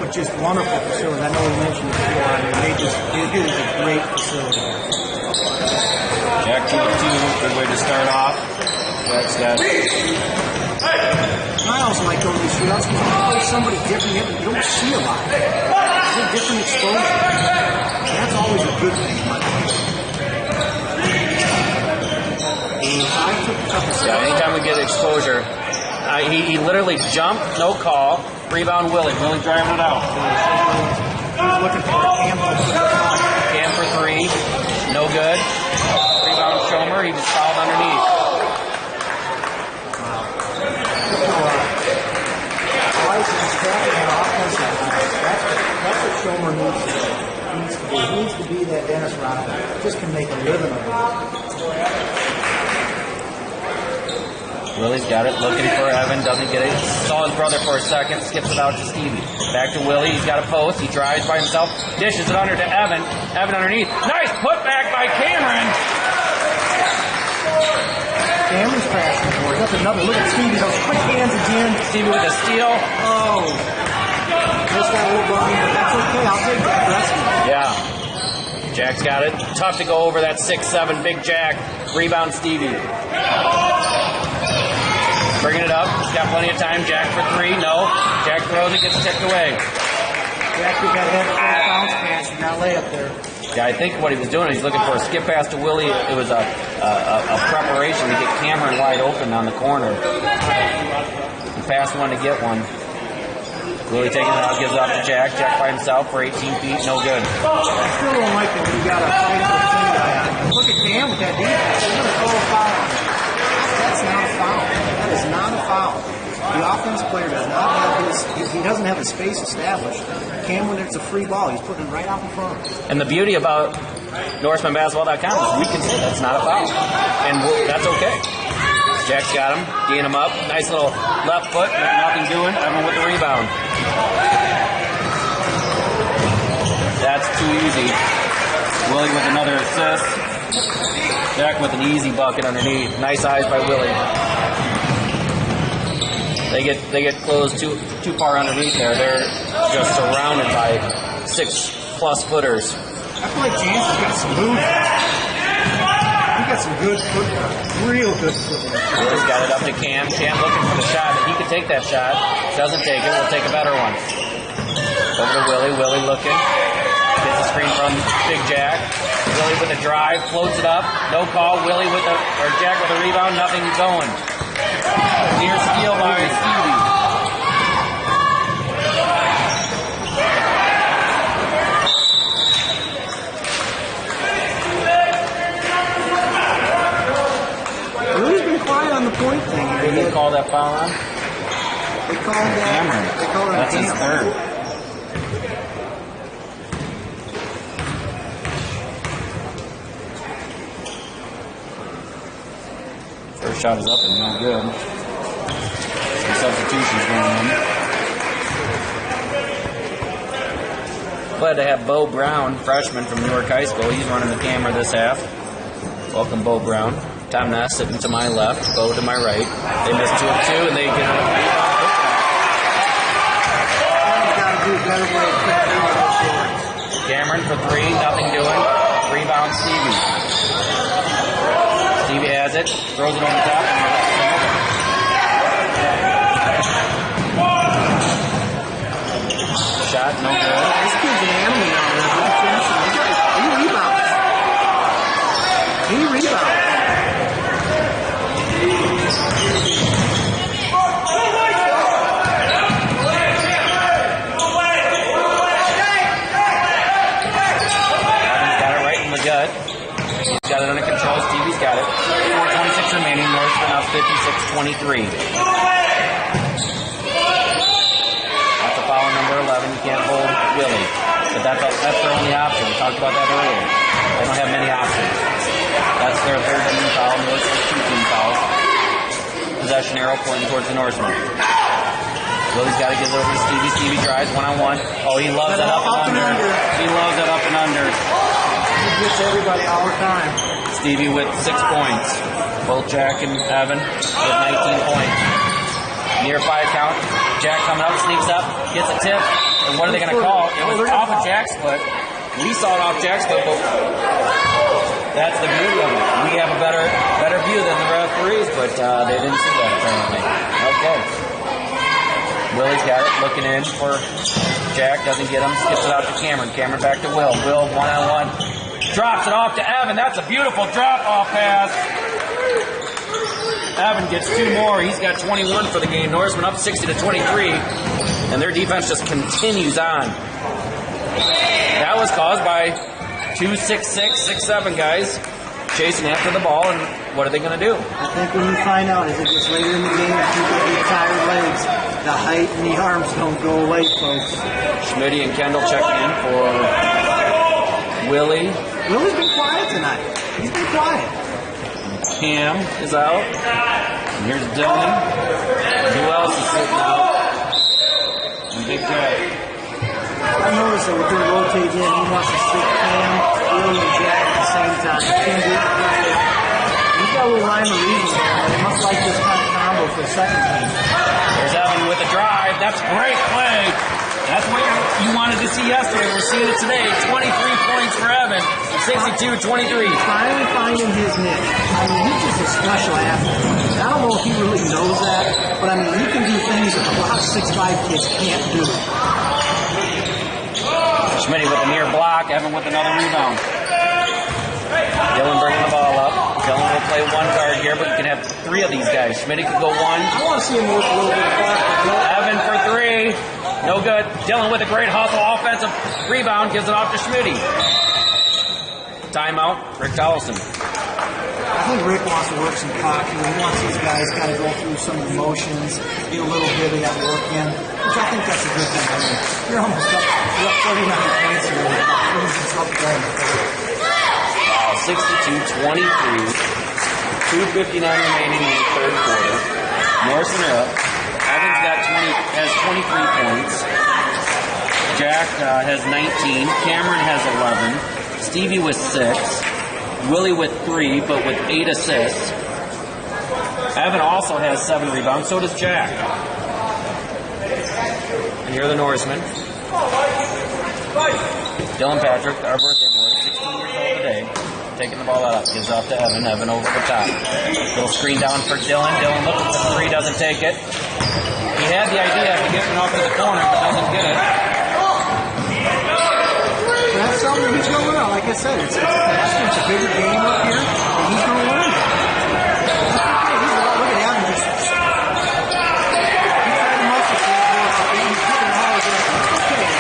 Speaker 4: But just wonderful facility. I know we mentioned it before. I mean, it is a great facility.
Speaker 3: Jack 2-2, good way to start off. Jack's got.
Speaker 4: I also like going to these shootouts because you play somebody different you don't see a lot. It's a different exposure. And that's always a good thing.
Speaker 3: Yeah, anytime we get exposure, he literally jumped, no call, rebound Willie. Willie driving it out.
Speaker 4: He was looking for a cam.
Speaker 3: Cam for 3, no good. Rebound Schomer, he was fouled underneath.
Speaker 4: That's what Schomer needs to do. He needs to be that Dennis Rodman. Just can make a living of it.
Speaker 3: Willie's got it, looking for Evan, doesn't get it. Saw his brother for a second, skips it out to Stevie. Back to Willie, he's got a post, he drives by himself, dishes it under to Evan. Evan underneath. Nice putback by Cameron.
Speaker 4: Cameron's passing for it. That's another. Look at Stevie, those quick hands again.
Speaker 3: Stevie with a steal.
Speaker 4: Oh. Just got a little bummy, but that's okay. I'll take that rescue.
Speaker 3: Yeah. Jack's got it. Tough to go over that 6'7", big Jack. Rebound Stevie. Bringing it up. He's got plenty of time. Jack for 3. No. Jack throws it, gets tipped away.
Speaker 4: Jack, you got to have a bounce pass and not lay up there.
Speaker 3: Yeah, I think what he was doing, he's looking for a skip pass to Willie. It was a preparation to get Cameron wide open on the corner. He passed one to get one. Willie taking it out, gives it off to Jack. Jack by himself for 18 feet, no good.
Speaker 4: I still don't like it when you got a fight for the team guy. Look at Cam with that defense. He's going to throw a foul. That's not a foul. That is not a foul. The offensive player does not have he doesn't have his space established. Cam, when it's a free ball, he's putting it right out in front.
Speaker 3: And the beauty about NorsemanBasketball.com is we can say that's not a foul. And that's okay. Jack's got him, gain him up. Nice little left foot, nothing doing. Evan with the rebound. That's too easy. Willie with another assist. Jack with an easy bucket underneath. Nice eyes by Willie. They get closed too far underneath there. They're just surrounded by 6+ footers.
Speaker 4: I feel like Jansen's got some moves. He got some good footwork. Real good footwork.
Speaker 3: Willie's got it up to Cam. Cam looking for the shot. If he could take that shot, doesn't take it. We'll take a better one. Over to Willie. Willie looking. Gets a screen from Big Jack. Willie with a drive, floats it up. No call. Willie with Jack with a rebound. Nothing going. Near steal by Stevie.
Speaker 4: Willie's been quiet on the point thing.
Speaker 3: Did they call that foul on?
Speaker 4: They called that.
Speaker 3: Cameron.
Speaker 4: They called it
Speaker 3: That's his third. First shot is up and no good. Some substitutions going on. Glad to have Bo Brown, freshman from Newark High School. He's running the camera this half. Welcome, Bo Brown. Tom Ness sitting to my left, Bo to my right. They missed 2 of 2, and they get a Cameron for 3, nothing doing. Rebound Stevie. Stevie has it, throws it on the top. Shot, no good.
Speaker 4: This kid's an animal now. He rebounds. He rebounds. Got it under control. Stevie
Speaker 3: Willie's got it. 4:26 remaining. Northman up 56-23. That's a foul on number 11. You can't hold Willie. But that's their only option. We talked about that earlier. They don't have many options. That's their third team foul. Northman's 2 team fouls. Possession arrow pointing towards the Norseman. Willie's got to get it over to Stevie. Stevie drives one-on-one. Oh, he loves that up and under. He loves that up and under.
Speaker 4: He gets everybody all the time.
Speaker 3: Stevie with 6 points. Both Jack and Evan with 19 points. Near 5 count. Jack coming up, sneaks up, gets a tip. And what are they going to call? It was off of Jack's foot. We saw it off Jack's foot, but that's the beauty of it. We have a better view than the referees, but they didn't see that apparently. Okay. Willie's got it, looking in for Jack, doesn't get him, skips it out to Cameron. Cameron back to Will. Will one-on-one. Drops it off to Evan. That's a beautiful drop-off pass. Evan gets 2 more. He's got 21 for the game. Norseman up 60-23. And their defense just continues on. That was caused by 2 6'6", 6'7" guys chasing after the ball. And what are they going to do?
Speaker 4: I think when you find out as it gets later in the game and people get tired legs, the height and the arms don't go away, folks.
Speaker 3: Schmitty and Kendall checking in for Willie.
Speaker 4: Willie's been quiet tonight. He's been quiet.
Speaker 3: Cam is out. And here's Dylan. Who else is sitting out? And Big Jack.
Speaker 4: I noticed that we're going to rotate in. He wants to sit Cam, Willie, and Jack at the same time. He can't do it. He's got a little rhyme or reason there. They must like this kind of combo for the second team.
Speaker 3: There's Evan with a drive. That's a great play. That's what you wanted to see yesterday. We're seeing it today. 23 points for Evan. 62-23.
Speaker 4: Finally finding his niche. I mean, he's just a special athlete. I don't know if he really knows that, but I mean, he can do things that a lot of 6'5" kids can't do.
Speaker 3: Schmitty with a near block. Evan with another rebound. Dylan bringing the ball up. Dylan will play one guard here, but you can have 3 of these guys. Schmitty could go 1.
Speaker 4: I want to see him work a little bit of block.
Speaker 3: Evan for 3. No good. Dylan with a great hustle. Offensive rebound. Gives it off to Schmitty. Timeout. Rick Towelson.
Speaker 4: I think Rick wants to work some pocket. He wants these guys kind of go through some emotions, get a little bit of that work in, which I think that's a good thing. I mean, you're almost up 39 points here.
Speaker 3: Wow, 62-23. 2:59 remaining in the third quarter. Norseman are up. Evans has 23 points. Jack has 19. Cameron has 11. Stevie with 6. Willie with 3, but with 8 assists. Evan also has 7 rebounds. So does Jack. And here are the Norsemen. Dylan Patrick, our birthday boy, 16 years old today. Taking the ball out. Gives off to Evan. Evan over the top. Little screen down for Dylan. Dylan looking for 3. Doesn't take it. He had the idea of getting off to the corner, but doesn't get it.
Speaker 4: That's something he's going to learn. Like I said, it's faster. It's a bigger game up here, and he's going to learn that. Look at Adam. He's trying to muscle for it. He's getting all of that. I'll take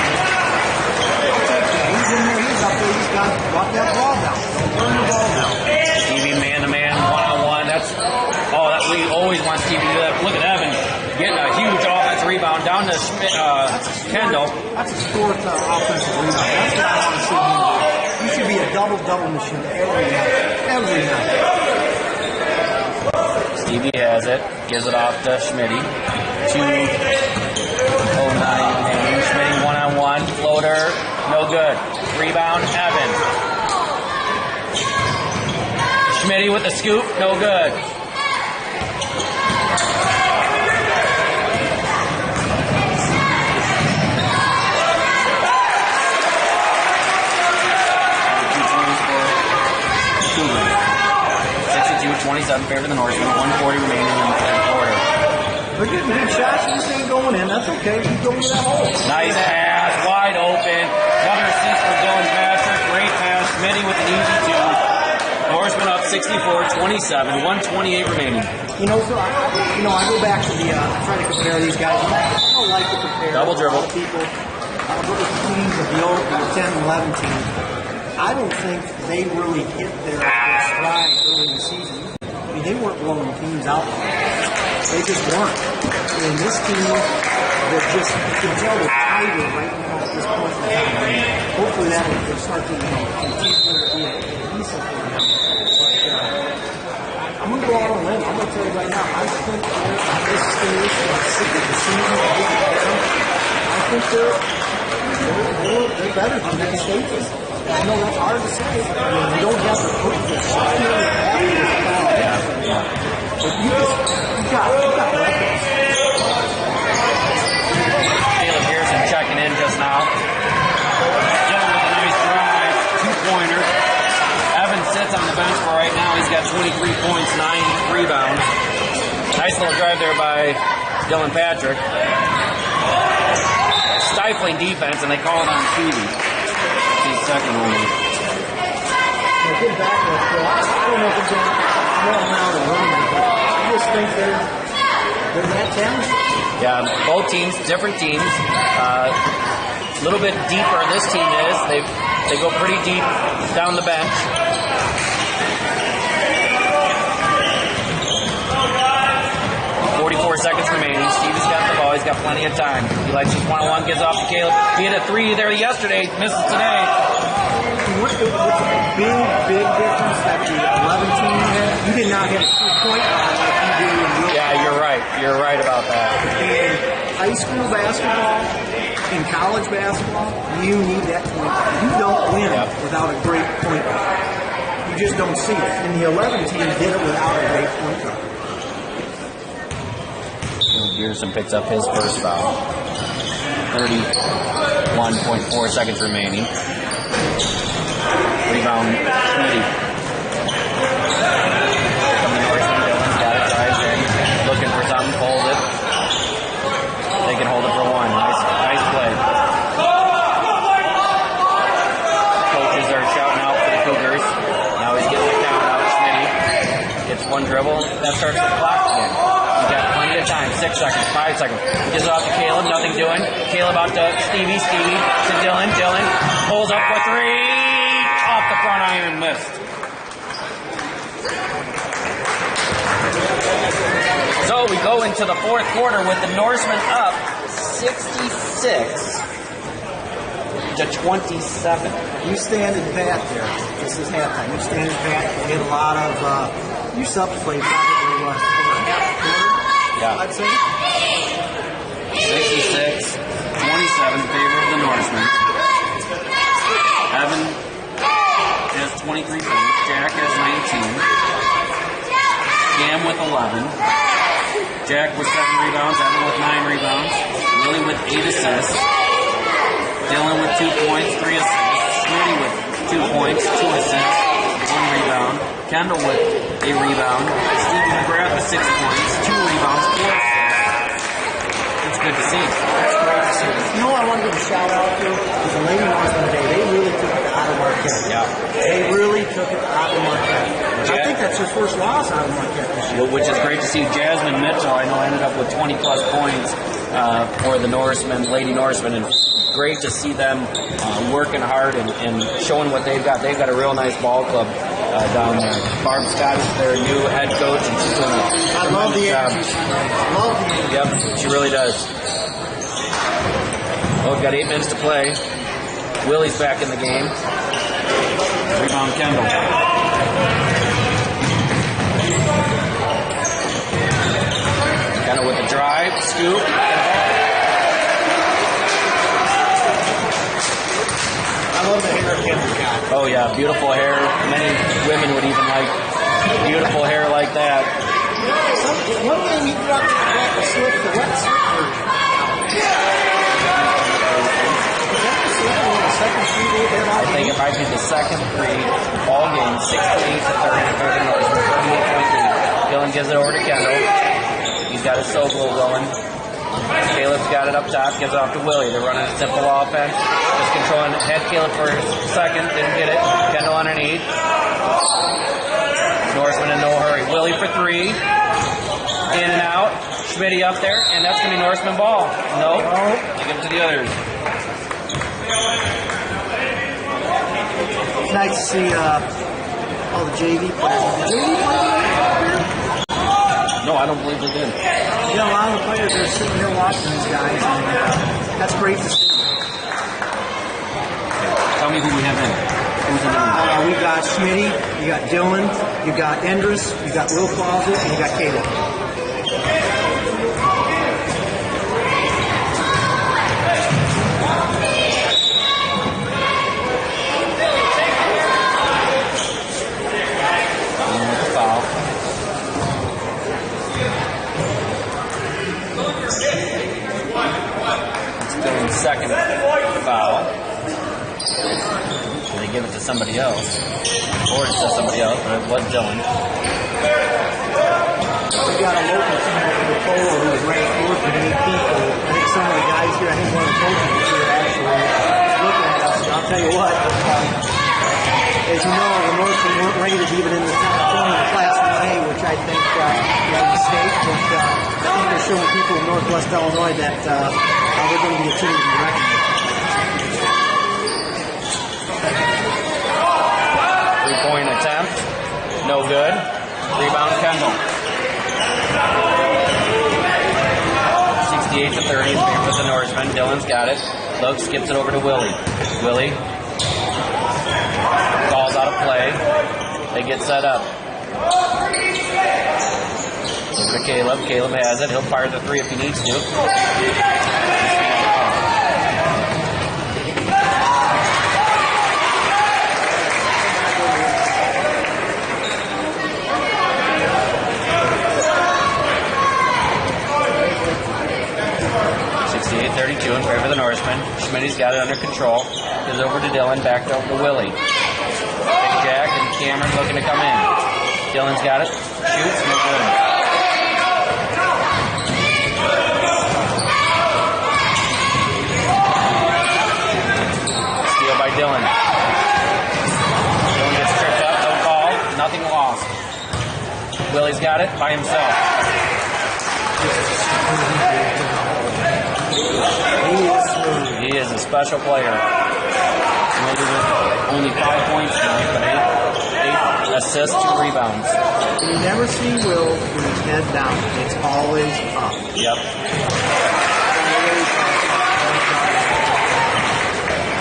Speaker 4: that. He's in there. He's up there. He's got to walk that ball down. Don't burn the ball down.
Speaker 3: Stevie man-to-man, one-on-one. We always want Stevie to do that. Look at Evan getting a huge offensive rebound down to Kendall.
Speaker 4: That's his 4th offensive rebound. That's what I want to see him do. He should be a double-double machine every night. Every night.
Speaker 3: Stevie has it. Gives it off to Schmitty. 2:09 remaining. Schmitty one-on-one. Floater. No good. Rebound. Evan. Schmitty with the scoop. No good. Fair to the Norsemen, 1:40 remaining in the third quarter.
Speaker 4: We're getting good shots, you just ain't going in. That's okay. Keep going to that hole.
Speaker 3: Nice pass, wide open. Another assist for Dylan Patrick. Great pass. Schmitty with an easy 2. Norsemen up 64-27, 1:28 remaining.
Speaker 4: I go back to the, I try to compare these guys. I don't like to compare
Speaker 3: double dribble
Speaker 4: people. I look at the teams of the old 10 and 11 teams. I don't think they really hit their stride early in the season. I mean, they weren't blowing teams out. They just weren't. And this team, that just, you can tell they're tighter right now at this point in time. I mean, hopefully that will start to, continue to be a decent for them. But I'm going to go out on a limb. I'm going to tell you right now, I think at this stage of the season, I think they're better than Penn State is. I know that's hard to say. I mean, you don't have to put the second half of this down. But you got weapons.
Speaker 3: Caleb Pearson checking in just now. Dylan with a nice drive, 2-pointer. Evan sits on the bench for right now. He's got 23 points, 9 rebounds. Nice little drive there by Dylan Patrick. Stifling defense, and they call it on TV. Second one.
Speaker 4: Get back there, Phil. I don't know if it's going to run around and run, but I just think they're that talented.
Speaker 3: Yeah, both teams, different teams. A little bit deeper this team is. They go pretty deep down the bench. Seconds remaining. Stevie's got the ball. He's got plenty of time. He likes his one-on-one. Gives off to Caleb. He hit a 3 there yesterday. Misses today.
Speaker 4: What's the big difference that the 11 team had? You did not have a 2-point line like you do in real.
Speaker 3: Yeah, you're right. You're right about that.
Speaker 4: In high school basketball, in college basketball, you need that point guard. You don't win without a great point guard. You just don't see it. And the 11 team did it without a great point guard.
Speaker 3: Pearson picks up his first foul. 31.4 seconds remaining. Rebound, Smitty. From the Norseman, Dylan's got it, drives in. Looking for something, holds it. They can hold it for one. Nice play. Coaches are shouting out for the Cougars. Now he's getting the count out. Smitty gets one dribble. That starts the clock again. He's got plenty of time. 6 seconds, 5 seconds. Gives it off to Caleb. Nothing doing. Caleb out to Stevie. To Dylan. Dylan pulls up for 3. Off the front iron. Missed. So we go into the fourth quarter with the Norsemen up 66 to 27.
Speaker 4: You stand and bat there. This is halftime. You stand and bat. You get a lot of. You subplay probably over half a quarter.
Speaker 3: Yeah.
Speaker 4: I'd say.
Speaker 3: 66, 27 in favor of the Norsemen. Evan has 23 points. Jack has 19. Cam with 11. Jack with 7 rebounds. Evan with 9 rebounds. Willie with 8 assists. Dylan with 2 points, 3 assists. Smitty with 2 points, 2 assists, 1 rebound. Kendall with a rebound. Stevie McGrath with 6 points, 2 rebounds, 4 assists. It's good to see.
Speaker 4: That's great to see. You know what I want to give a shout out to? Is the Lady Norsemen today. They really took it to Otter Marquette.
Speaker 3: Yeah.
Speaker 4: They really took it to Otter Marquette. I think that's their first loss out of Marquette this year.
Speaker 3: Which is great to see. Jasmine Mitchell, I know, ended up with 20-plus points for the Norsemen, Lady Norsemen, and great to see them working hard and showing what they've got. They've got a real nice ball club down there. Barb Scott is their new head coach, and she's doing a
Speaker 4: love the
Speaker 3: job.
Speaker 4: energy. Love the energy.
Speaker 3: Yep, she really does. Oh, we've got 8 minutes to play. Willie's back in the game. Rebound Kendall. Kendall with the drive, scoop.
Speaker 4: I love the hair Kendall got.
Speaker 3: Oh yeah, beautiful hair. Many women would even like beautiful hair like that.
Speaker 4: One game he dropped the slip, the wet slip version.
Speaker 3: I think it might be the second three all game, 68 to 30 for the Norsemen, 38-point lead. Dylan gives it over to Kendall. He's got his solo going. Caleb's got it up top, gives it off to Willie. They're running a simple offense. Just controlling it. Had Caleb for a second, didn't get it. Kendall underneath. Norseman in no hurry. Willie for 3. In and out. Schmitty up there, and that's going to be Norseman ball. Nope. They give it to the others.
Speaker 4: It's nice to see all the JV players. Did JV play here?
Speaker 3: No, I don't believe they did.
Speaker 4: You know, a lot of the players are sitting here watching these guys, and that's great to see.
Speaker 3: Tell me who we have in. Who's in the room?
Speaker 4: We got Schmitty, you got Dylan, you got Endress, you got Will Closet, and you got Caleb.
Speaker 3: Second foul. Did they give it to somebody else? Or it says somebody else, but it was Dylan.
Speaker 4: We got a local team over the polo who was ranked fourth with 8 people. I think some of the guys here, I think one of the coaches was here actually looking at us. And I'll tell you what, as you know, the Northern weren't rated even in the top 20 in Class 1A, which I think was a mistake. But I think they're showing people in Northwest Illinois that they're going to be a team to be reckoned with.
Speaker 3: 3-point attempt. No good. Rebound Kendall. 68-30 with the Norseman. Dylan's got it. Looks, skips it over to Willie. Willie calls out of play. They get set up. Over to Caleb. Caleb has it. He'll fire the three if he needs to. 38-32 in favor of the Norseman. Schmitty's got it under control. Gives over to Dylan, back over to Willie. Big Jack and Cameron looking to come in. Dylan's got it. Shoots, no good. Steal by Dylan. Dylan gets tripped up, no call, nothing lost. Willie's got it by himself. He is a special player. Only 5 points tonight, but 8 assists, 2 rebounds.
Speaker 4: You never see Will with his head down. It's always up.
Speaker 3: Yep.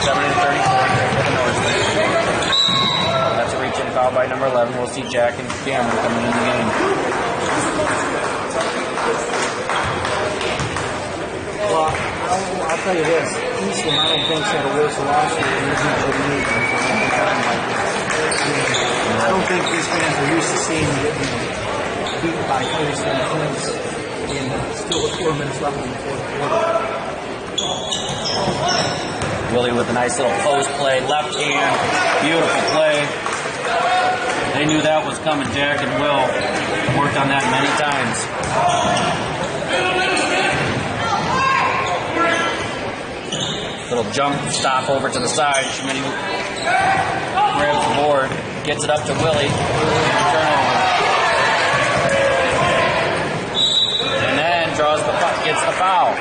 Speaker 3: 70-34 for the Norseman. That's a reach-in foul by number 11. We'll see Jack and Cameron coming in the game.
Speaker 4: Well, I'll tell you this. Eastland, I don't think, had a worse loss year than Eastland for me. I don't think these fans are used to seeing them getting beat by 37 points and still with 4 minutes left in the fourth quarter.
Speaker 3: Willie with a nice little post play, left hand, beautiful play. They knew that was coming. Jack and Will worked on that many times. Little jump stop over to the side. Schmitty grabs the board, gets it up to Willie. Turnover. And then gets the foul.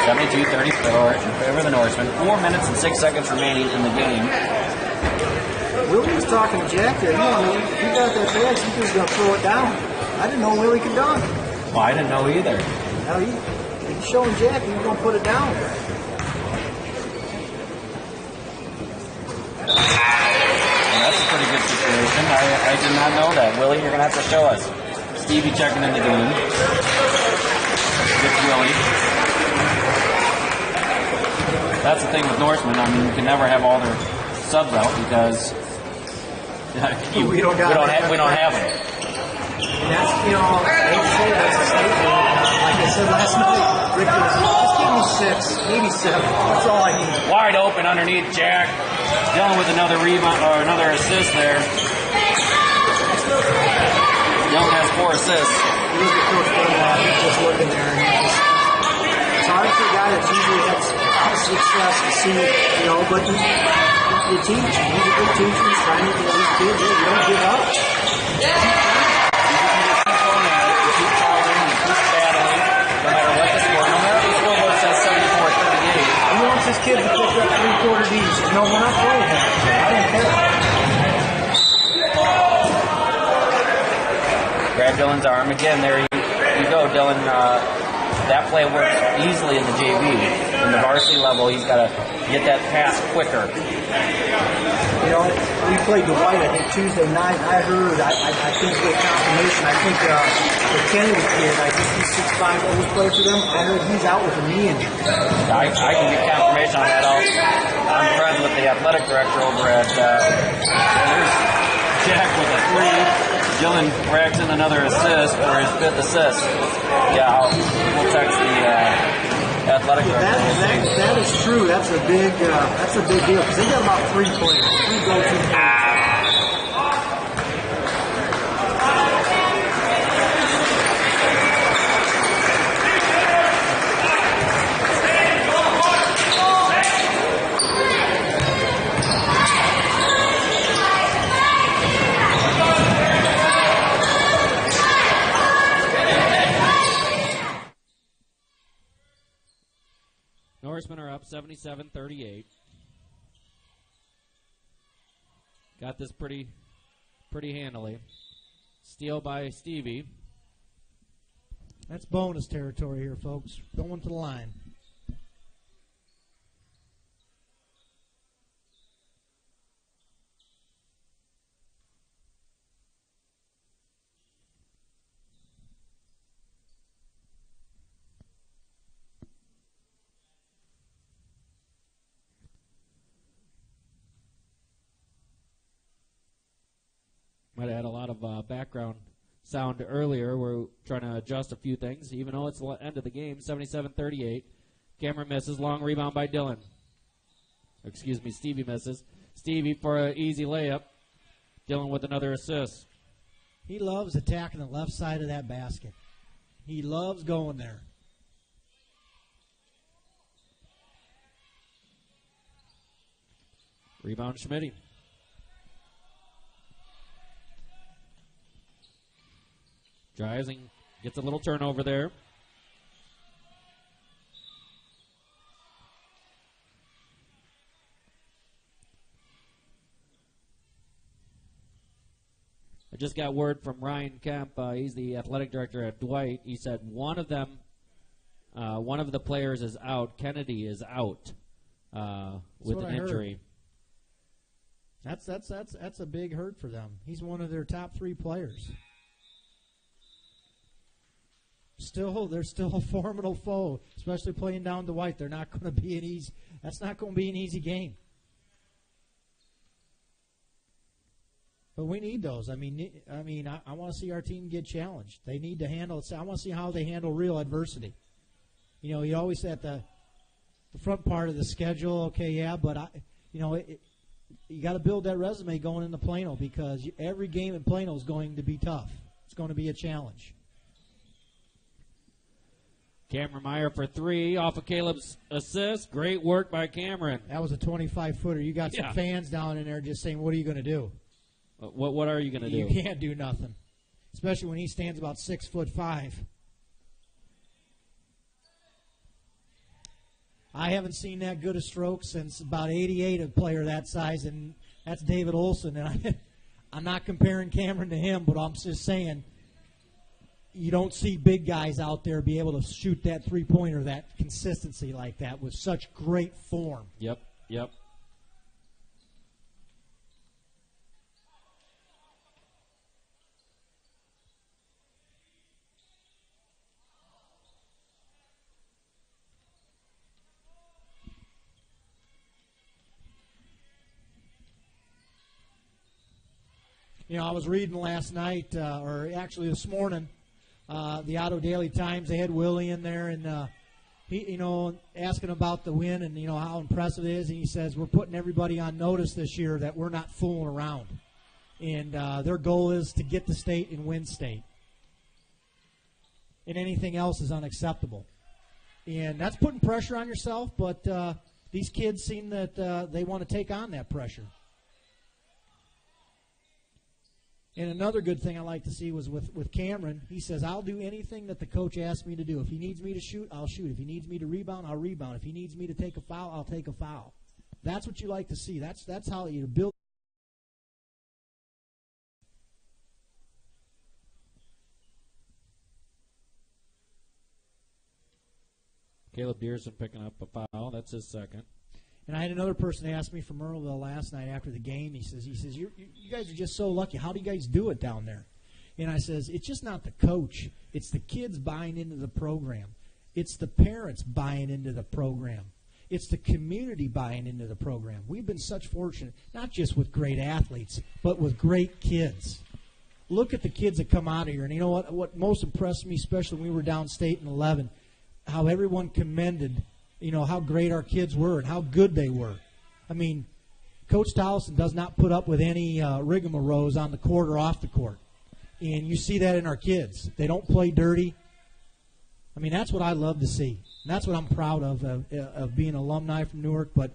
Speaker 3: 72-34 in favor of the Norseman. 4 minutes and 6 seconds remaining in the game.
Speaker 4: Willie was talking to Jack there. You know, he got that pass. He was going to throw it down. I didn't know Willie could dunk.
Speaker 3: Well, I didn't know either.
Speaker 4: Now he's showing Jack he was going to put it down.
Speaker 3: Well, that's a pretty good situation. I did not know that. Willie, you're going to have to show us. Stevie checking in the game. Gets Willie. That's the thing with Norsemen. I mean, you can never have all their subs out because we don't have them.
Speaker 4: And that's, you know, I hate to say that's a statement. Like I said last night, Rick was, just give me 6, maybe 7. That's all I need.
Speaker 3: Wide open underneath Jack. Dylan with another rebound or another assist there. Dylan has 4 assists.
Speaker 4: You look at Coach Dunlop, he's just looking there, and it's hard for a guy that's usually had success to see, you know, but you teach. He's a good teacher. He's trying to get these kids in. You don't give up. He wants his kid to pick up 3/4 D's. No, we're not playing that. I don't care.
Speaker 3: Grab Dylan's arm again. There you go, Dylan. That play works easily in the JV. In the varsity level, he's got to get that pass quicker.
Speaker 4: You know, we played Dwight, I think, Tuesday night. I heard, I think it's great confirmation. I think the Kennedy kid, I think he's 6'5", always played for them. I heard he's out with a knee injury.
Speaker 3: I can get confirmation on that. I'm friends with the athletic director over at there's Jack with a 3. Dylan racks in another assist for his 5th assist. Yeah, we'll text the athletic director.
Speaker 4: That is true. That's a big deal because they got about 3 players, 3 go-to players.
Speaker 1: Norsemen are up 77-38. Got this pretty handily. Steal by Stevie.
Speaker 2: That's bonus territory here, folks. Going to the line.
Speaker 1: Might have had a lot of background sound earlier. We're trying to adjust a few things, even though it's the end of the game. 77-38. Cameron misses. Long rebound by Dylan. Excuse me, Stevie misses. Stevie for an easy layup. Dylan with another assist.
Speaker 2: He loves attacking the left side of that basket. He loves going there.
Speaker 1: Rebound Schmitty. Drives and gets a little turnover there. I just got word from Ryan Kemp. He's the athletic director at Dwight. He said one of the players is out. Kennedy is out with an injury.
Speaker 2: That's a big hurt for them. He's one of their top 3 players. They're still a formidable foe, especially playing down Dwight. They're not going to be that's not going to be an easy game. But we need those. I want to see our team get challenged. They need to handle it. I want to see how they handle real adversity. You know, you always at the front part of the schedule, okay, yeah, but you got to build that resume going into Plano because every game in Plano is going to be tough. It's going to be a challenge.
Speaker 1: Cameron Meyer for 3 off of Caleb's assist. Great work by Cameron.
Speaker 2: That was a 25-footer. You got some fans down in there just saying, what are you going to do?
Speaker 1: What are you going to do?
Speaker 2: You can't do nothing, especially when he stands about 6'5". I haven't seen that good a stroke since about 88, a player that size, and that's David Olson. And I'm not comparing Cameron to him, but I'm just saying you don't see big guys out there be able to shoot that three-pointer, that consistency like that with such great form.
Speaker 1: Yep.
Speaker 2: You know, I was reading last night, or actually this morning, the Otto Daily Times. They had Willie in there, and he, asking about the win and how impressive it is. And he says we're putting everybody on notice this year that we're not fooling around, and their goal is to get to state and win state. And anything else is unacceptable. And that's putting pressure on yourself. But these kids seem that they want to take on that pressure. And another good thing I like to see was with Cameron. He says, I'll do anything that the coach asks me to do. If he needs me to shoot, I'll shoot. If he needs me to rebound, I'll rebound. If he needs me to take a foul, I'll take a foul. That's what you like to see. That's how you build.
Speaker 1: Caleb Dearson picking up a foul. That's his second.
Speaker 2: And I had another person ask me from Earlville last night after the game. He says, you guys are just so lucky. How do you guys do it down there? And I says, it's just not the coach. It's the kids buying into the program. It's the parents buying into the program. It's the community buying into the program. We've been such fortunate, not just with great athletes, but with great kids. Look at the kids that come out of here. And you know what most impressed me, especially when we were downstate in 11, how everyone commended, how great our kids were and how good they were. I mean, Coach Towson does not put up with any rigmaroles on the court or off the court. And you see that in our kids. They don't play dirty. I mean, that's what I love to see. And that's what I'm proud of being an alumni from Newark. But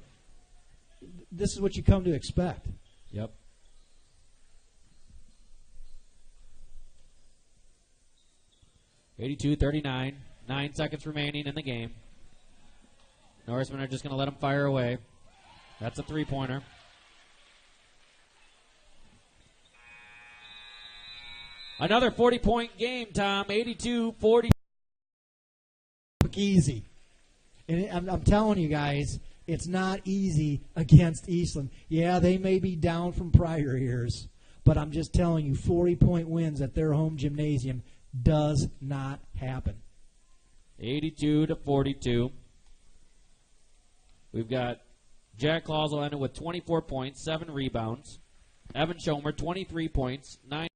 Speaker 2: this is what you come to expect.
Speaker 1: Yep. (82-39). 9 seconds remaining in the game. Norsemen are just going to let them fire away. That's a three-pointer. Another 40-point game, Tom. 82-40.
Speaker 2: Easy. And I'm telling you guys, it's not easy against Eastland. Yeah, they may be down from prior years, but I'm just telling you, 40-point wins at their home gymnasium does not happen.
Speaker 1: 82-42. We've got Jack Clausel ended with 24 points, 7 rebounds. Evan Schomer, 23 points, 9.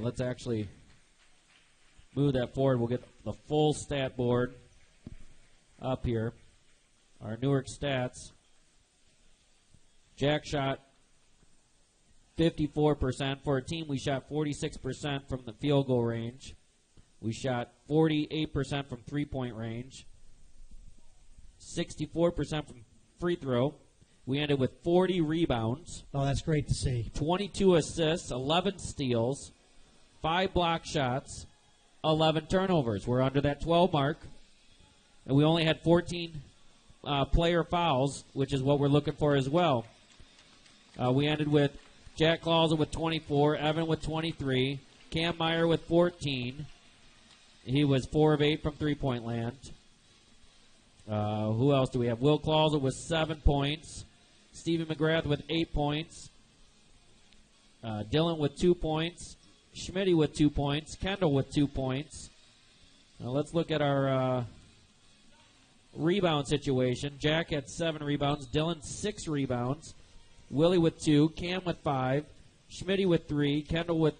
Speaker 1: Let's actually move that forward. We'll get the full stat board up here. Our Newark stats. Jack shot 54%. For a team, we shot 46% from the field goal range. We shot 48% from three-point range, 64% from free throw. We ended with 40 rebounds.
Speaker 2: Oh, that's great to see.
Speaker 1: 22 assists, 11 steals, 5 block shots, 11 turnovers. We're under that 12 mark. And we only had 14 player fouls, which is what we're looking for as well. We ended with Jack Clausel with 24, Evan with 23, Cam Meyer with 14. He was 4 of 8 from three-point land. Who else do we have? Will Clausel with 7 points. Stevie McGrath with 8 points. Dylan with 2 points. Schmitty with 2 points. Kendall with 2 points. Now let's look at our rebound situation. Jack had 7 rebounds. Dylan 6 rebounds. Willie with 2. Cam with 5. Schmitty with 3. Kendall with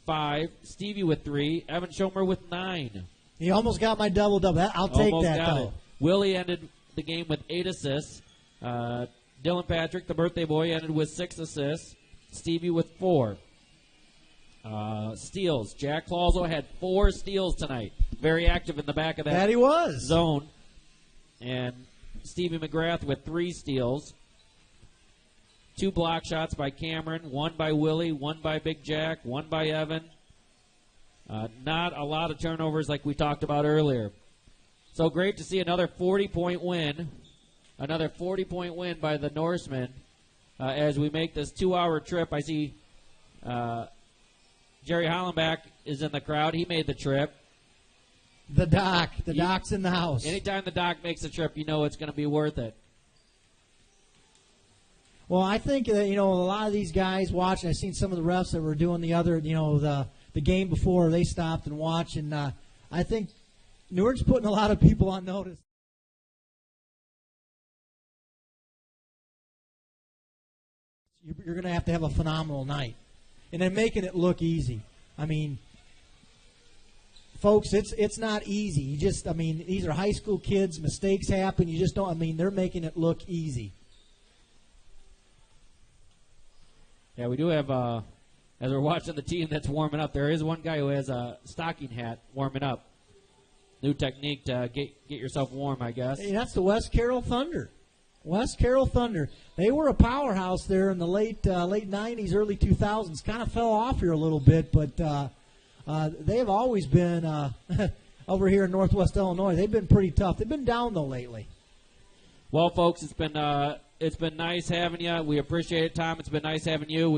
Speaker 1: 5. Stevie with 3. Evan Schomer with 9.
Speaker 2: He almost got my double-double. I'll take
Speaker 1: Almost
Speaker 2: that,
Speaker 1: got
Speaker 2: though.
Speaker 1: it. Willie ended the game with 8 assists. Dylan Patrick, the birthday boy, ended with 6 assists. Stevie with 4. Steals. Jack Clausel had 4 steals tonight. Very active in the back of that
Speaker 2: he was.
Speaker 1: zone. And Stevie McGrath with 3 steals. 2 block shots by Cameron, 1 by Willie, 1 by Big Jack, 1 by Evan. Not a lot of turnovers like we talked about earlier. So great to see another 40-point win. Another 40-point win by the Norsemen as we make this 2-hour trip. I see Jerry Hollenbach is in the crowd. He made the trip.
Speaker 2: The doc. The doc's in the house.
Speaker 1: Anytime the doc makes a trip, you know it's going to be worth it.
Speaker 2: Well, I think that, a lot of these guys watching, I've seen some of the refs that were doing the other, the game before they stopped and watched, and I think Newark's putting a lot of people on notice. You're going to have a phenomenal night. And then making it look easy. I mean, folks, it's not easy. These are high school kids. Mistakes happen. You just don't, they're making it look easy.
Speaker 1: Yeah, we do have, as we're watching the team that's warming up, there is one guy who has a stocking hat warming up. New technique to get yourself warm, I guess.
Speaker 2: Hey, that's the West Carroll Thunder. West Carroll Thunder. They were a powerhouse there in the late 90s, early 2000s. Kind of fell off here a little bit, but they have always been over here in Northwest Illinois. They've been pretty tough. They've been down, though, lately.
Speaker 1: Well, folks, it's been nice having you. We appreciate it, Tom. It's been nice having you.